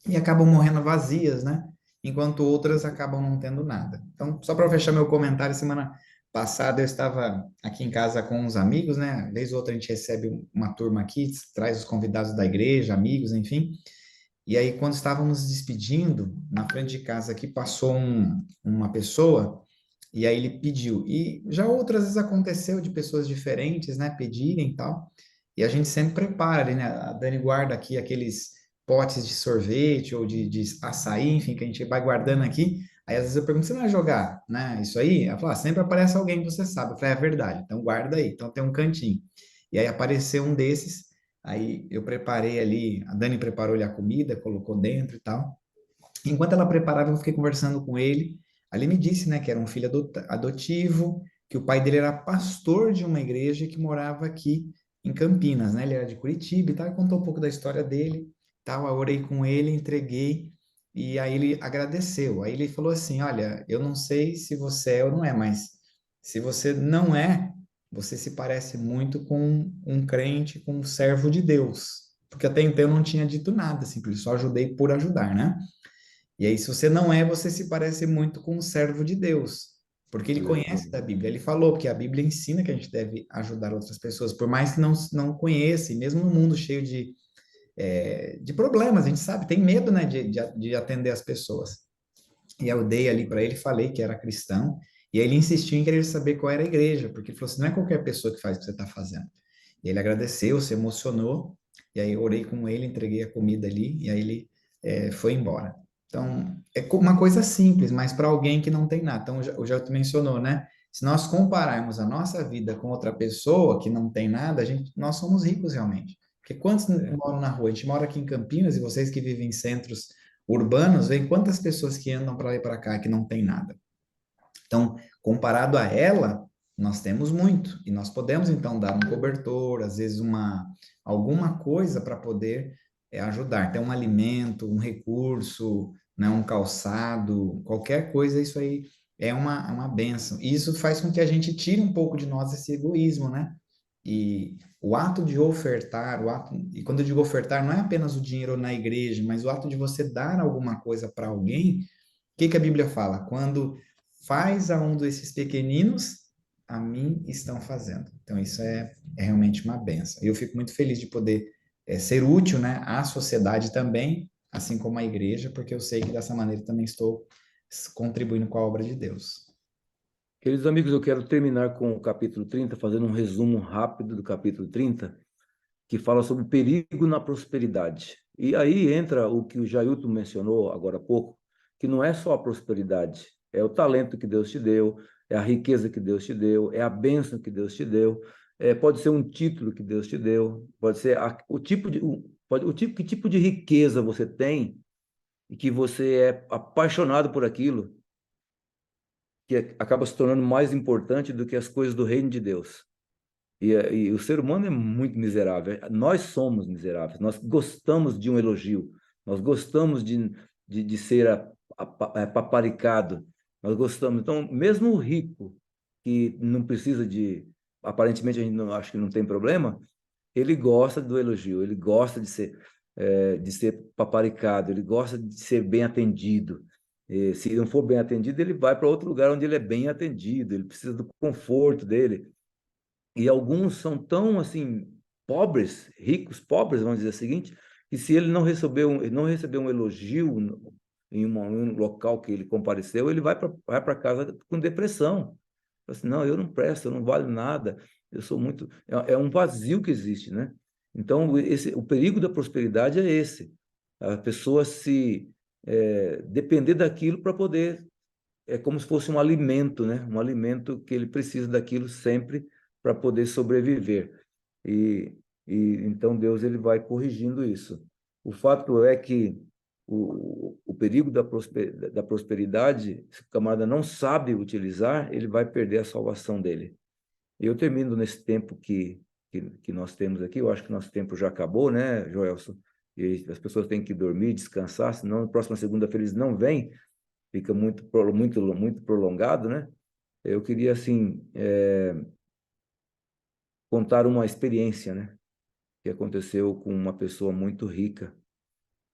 e acabam morrendo vazias, né? Enquanto outras acabam não tendo nada. Então, só para fechar meu comentário, semana passada eu estava aqui em casa com uns amigos, né? Vez ou outra a gente recebe uma turma aqui, traz os convidados da igreja, amigos, enfim. E aí, quando estávamos nos despedindo, na frente de casa aqui passou uma pessoa e aí ele pediu. E já outras vezes aconteceu de pessoas diferentes, né, pedirem e tal. E a gente sempre prepara ali, né? A Dani guarda aqui aqueles potes de sorvete ou de açaí, enfim, que a gente vai guardando aqui. Aí às vezes eu pergunto, você não vai jogar, né? Isso aí? Ela fala, sempre aparece alguém que você sabe. Eu falei, é verdade, então guarda aí. Então tem um cantinho. E aí apareceu um desses, aí eu preparei ali, a Dani preparou ali a comida, colocou dentro e tal. Enquanto ela preparava, eu fiquei conversando com ele. Ali me disse, né, que era um filho adotivo, que o pai dele era pastor de uma igreja que morava aqui em Campinas, né? Ele era de Curitiba e tal, e contou um pouco da história dele, tal. Eu orei com ele, entreguei, e aí ele agradeceu. Aí ele falou assim: olha, eu não sei se você é ou não é, mas se você não é, você se parece muito com um crente, com um servo de Deus. Porque até então eu não tinha dito nada, simplesmente só ajudei por ajudar, né? E aí, se você não é, você se parece muito com um servo de Deus, porque ele Legal. conhece da Bíblia. Ele falou que a Bíblia ensina que a gente deve ajudar outras pessoas, por mais que não conheça, e mesmo no mundo cheio de problemas, a gente sabe, tem medo, né, de atender as pessoas. E eu dei ali para ele, falei que era cristão, e aí ele insistiu em querer saber qual era a igreja, porque ele falou assim: não é qualquer pessoa que faz o que você está fazendo. E ele agradeceu, se emocionou, e aí eu orei com ele, entreguei a comida ali, e aí ele foi embora. Então, é uma coisa simples, mas para alguém que não tem nada. Então, o Jato mencionou, né? Se nós compararmos a nossa vida com outra pessoa que não tem nada, nós somos ricos realmente. Porque quantos É. moram na rua? A gente mora aqui em Campinas, e vocês que vivem em centros urbanos, veem quantas pessoas que andam para lá e para cá que não tem nada. Então, comparado a ela, nós temos muito e nós podemos então dar um cobertor, às vezes alguma coisa para poder ajudar. Então, um alimento, um recurso, né, um calçado, qualquer coisa, isso aí é uma bênção. E isso faz com que a gente tire um pouco de nós esse egoísmo, né? E o ato de ofertar, e quando eu digo ofertar, não é apenas o dinheiro na igreja, mas o ato de você dar alguma coisa para alguém. O que a Bíblia fala? Quando faz a um desses pequeninos, a mim estão fazendo. Então, isso é realmente uma benção. E eu fico muito feliz de poder ser útil, né, à sociedade também, assim como à igreja, porque eu sei que dessa maneira também estou contribuindo com a obra de Deus. Queridos amigos, eu quero terminar com o capítulo 30, fazendo um resumo rápido do capítulo 30, que fala sobre o perigo na prosperidade. E aí entra o que o Jailton mencionou agora há pouco, que não é só a prosperidade, é o talento que Deus te deu, é a riqueza que Deus te deu, é a bênção que Deus te deu, pode ser um título que Deus te deu, pode ser o tipo de, que tipo de riqueza você tem e que você é apaixonado por aquilo, que acaba se tornando mais importante do que as coisas do reino de Deus. E o ser humano é muito miserável. Nós somos miseráveis. Nós gostamos de um elogio. Nós gostamos de ser paparicado. Nós gostamos. Então, mesmo o rico, que não precisa de... Aparentemente, a gente não, acho que não tem problema. Ele gosta do elogio. Ele gosta de ser paparicado. Ele gosta de ser bem atendido. E, se não for bem atendido, ele vai para outro lugar onde ele é bem atendido. Ele precisa do conforto dele. E alguns são tão assim pobres, ricos, pobres, vamos dizer o seguinte, que se ele não receber um elogio em um local que ele compareceu, ele vai para casa com depressão. Fala assim, não, eu não presto, eu não valho nada, eu sou muito... É um vazio que existe, né? Então, o perigo da prosperidade é esse. A pessoa depender daquilo para poder... É como se fosse um alimento, né? Um alimento que ele precisa daquilo sempre para poder sobreviver. E, então Deus ele vai corrigindo isso. O fato é que o perigo da prosperidade, se o camarada não sabe utilizar, ele vai perder a salvação dele. E eu termino nesse tempo que nós temos aqui, eu acho que nosso tempo já acabou, né, Joelson? E as pessoas têm que dormir, descansar, senão na próxima segunda-feira eles não vêm, fica muito prolongado, né? Eu queria, assim, contar uma experiência, né, que aconteceu com uma pessoa muito rica,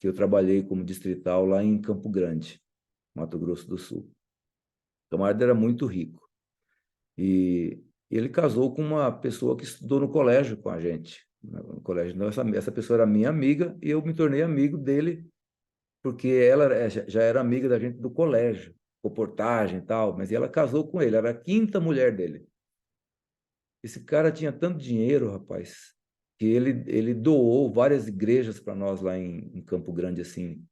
que eu trabalhei como distrital lá em Campo Grande, Mato Grosso do Sul. O camarada era muito rico. E ele casou com uma pessoa que estudou no colégio com a gente, no colégio. Então, essa pessoa era minha amiga e eu me tornei amigo dele porque ela já era amiga da gente do colégio, reportagem e tal, mas ela casou com ele, era a quinta mulher dele. Esse cara tinha tanto dinheiro, rapaz, que ele doou várias igrejas para nós lá em Campo Grande, assim,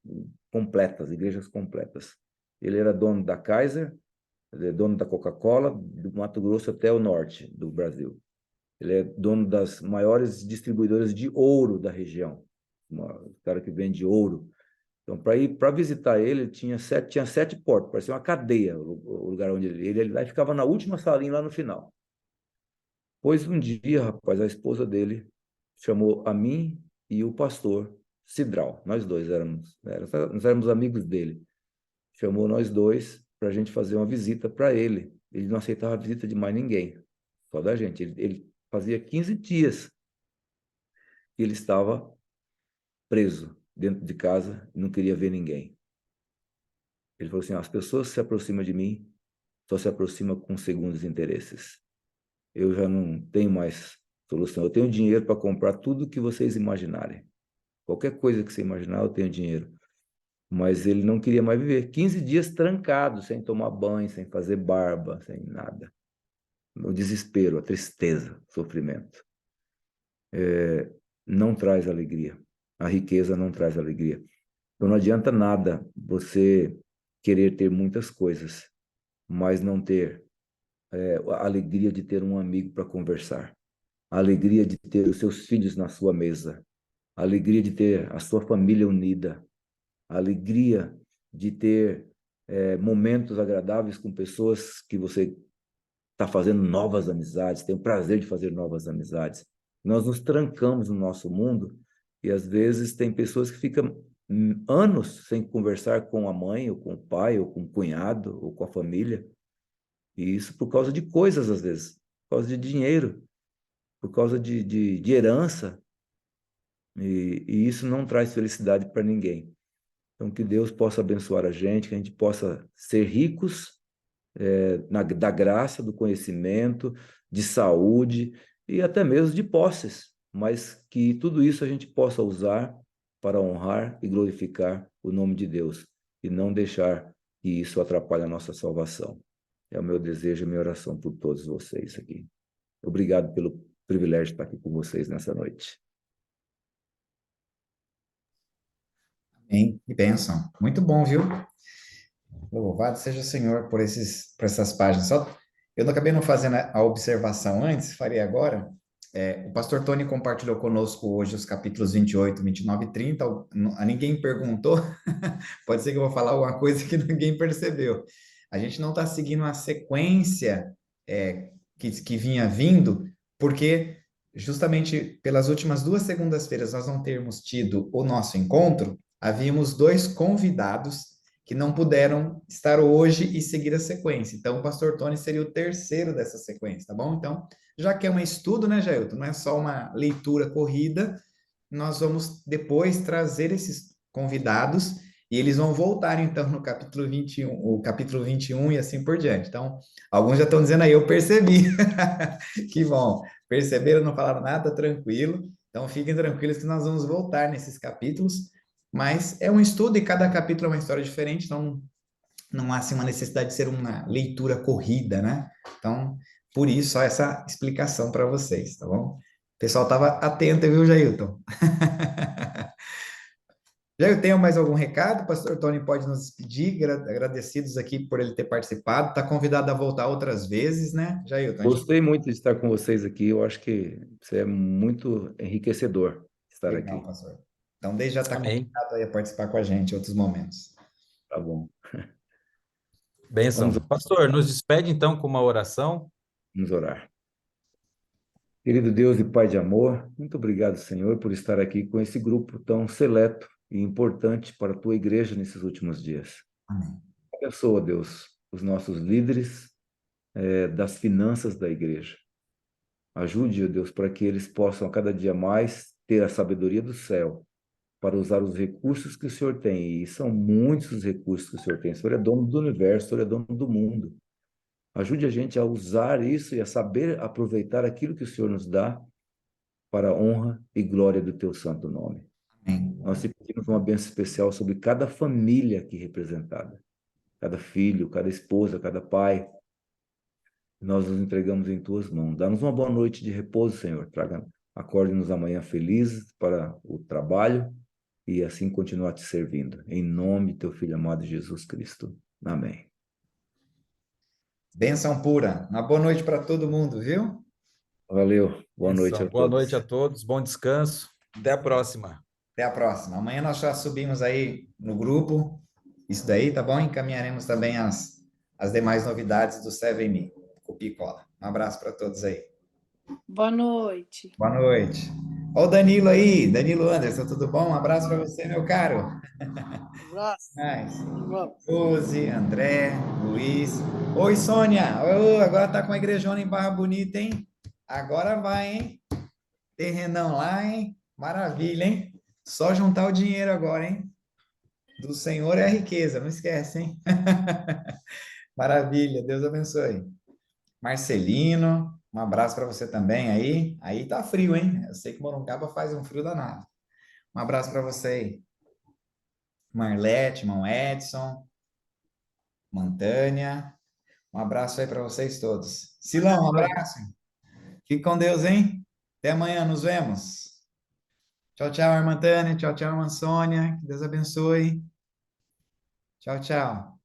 completas, igrejas completas. Ele era dono da Kaiser, ele é dono da Coca-Cola, do Mato Grosso até o norte do Brasil. Ele é dono das maiores distribuidoras de ouro da região, um cara que vende ouro. Então, para visitar ele, tinha sete portas, parecia uma cadeia o lugar onde ele lá ficava na última salinha lá no final. Pois um dia, rapaz, a esposa dele chamou a mim e o pastor Cidral, nós dois nós éramos amigos dele. Chamou nós dois para a gente fazer uma visita para ele. Ele não aceitava a visita de mais ninguém, só da gente. Ele fazia 15 dias que ele estava preso dentro de casa e não queria ver ninguém. Ele falou assim, as pessoas se aproximam de mim, só se aproximam com segundos interesses. Eu já não tenho mais solução. Eu tenho dinheiro para comprar tudo que vocês imaginarem. Qualquer coisa que você imaginar, eu tenho dinheiro. Mas ele não queria mais viver. 15 dias trancado, sem tomar banho, sem fazer barba, sem nada. O desespero, a tristeza, o sofrimento. Não traz alegria. A riqueza não traz alegria. Então não adianta nada você querer ter muitas coisas, mas não ter a alegria de ter um amigo para conversar, a alegria de ter os seus filhos na sua mesa, a alegria de ter a sua família unida, a alegria de ter momentos agradáveis com pessoas que você está fazendo novas amizades, tem o prazer de fazer novas amizades. Nós nos trancamos no nosso mundo e às vezes tem pessoas que ficam anos sem conversar com a mãe, ou com o pai, ou com o cunhado, ou com a família. E isso por causa de coisas, às vezes, por causa de dinheiro, por causa de herança. E isso não traz felicidade para ninguém. Então, que Deus possa abençoar a gente, que a gente possa ser ricos da graça, do conhecimento, de saúde e até mesmo de posses, mas que tudo isso a gente possa usar para honrar e glorificar o nome de Deus e não deixar que isso atrapalhe a nossa salvação. É o meu desejo e a minha oração por todos vocês aqui. Obrigado pelo privilégio de estar aqui com vocês nessa noite. Amém. Que bênção. Muito bom, viu? Louvado seja o Senhor por essas páginas. Só Eu não acabei não fazendo a observação antes, farei agora. O pastor Tony compartilhou conosco hoje os capítulos 28, 29 e 30. A ninguém perguntou, pode ser que eu vou falar alguma coisa que ninguém percebeu. A gente não está seguindo a sequência que vinha vindo, porque justamente pelas últimas 2 segundas-feiras nós não termos tido o nosso encontro, havíamos 2 convidados que não puderam estar hoje e seguir a sequência. Então, o pastor Tony seria o terceiro dessa sequência, tá bom? Então, já que é um estudo, né, Jailton? Não é só uma leitura corrida, nós vamos depois trazer esses convidados e eles vão voltar, então, no capítulo 21, o capítulo 21 e assim por diante. Então, alguns já estão dizendo aí, eu percebi. Que bom. Perceberam, não falaram nada, tranquilo. Então, fiquem tranquilos que nós vamos voltar nesses capítulos, mas é um estudo e cada capítulo é uma história diferente, então não há assim, uma necessidade de ser uma leitura corrida, né? Então, por isso, só essa explicação para vocês, tá bom? O pessoal estava atento, viu, Jailton? Jailton, tem mais algum recado? O pastor Tony pode nos despedir, agradecidos aqui por ele ter participado. Está convidado a voltar outras vezes, né, Jailton? Gostei muito de estar com vocês aqui. Eu acho que isso é muito enriquecedor estar Legal, aqui. pastor. Então, desde já está Amém. convidado aí a participar com a gente em outros momentos. Tá bom. Bênção. Vamos, Pastor, nos despede então com uma oração. vamos orar. Querido Deus e Pai de amor, muito obrigado, Senhor, por estar aqui com esse grupo tão seleto e importante para a tua igreja nesses últimos dias. Amém. Abençoa, Deus, os nossos líderes das finanças da igreja. Ajude, ó Deus, para que eles possam a cada dia mais ter a sabedoria do céu para usar os recursos que o Senhor tem. E são muitos os recursos que o Senhor tem. O Senhor é dono do universo, o Senhor é dono do mundo. Ajude a gente a usar isso e a saber aproveitar aquilo que o Senhor nos dá para a honra e glória do teu santo nome. Amém. Nós te pedimos uma bênção especial sobre cada família aqui representada, cada filho, cada esposa, cada pai. Nós nos entregamos em tuas mãos. Dá-nos uma boa noite de repouso, Senhor. Acorde-nos amanhã felizes para o trabalho e assim continuar te servindo. Em nome do teu Filho amado Jesus Cristo. Amém. Bênção pura. Uma boa noite para todo mundo, viu? Valeu. Boa noite Bênção. a Boa todos. noite a todos, bom descanso. Até a próxima. Até a próxima. Amanhã nós já subimos aí no grupo isso daí, tá bom? Encaminharemos também as demais novidades do 7Me, copia e cola. Um abraço para todos aí. Boa noite. Boa noite. Ó o Danilo aí, Danilo Anderson, tudo bom? Um abraço para você, meu caro. Abraço. Nice. Suzy, André, Luiz. Oi, Sônia. Ô, agora tá com a igrejona em Barra Bonita, hein? Agora vai, hein? Terrenão lá, hein? Maravilha, hein? Só juntar o dinheiro agora, hein? Do Senhor é a riqueza, não esquece, hein? Maravilha, Deus abençoe. Marcelino, um abraço para você também aí. Aí tá frio, hein? Eu sei que Morungaba faz um frio danado. Um abraço para você aí. Marlete, irmão Edson, Mantânia. Um abraço aí para vocês todos. Silão, um abraço. Fique com Deus, hein? Até amanhã, nos vemos. Tchau, tchau, irmã Tânia. Tchau, tchau, irmã Sônia. Que Deus abençoe. Tchau, tchau.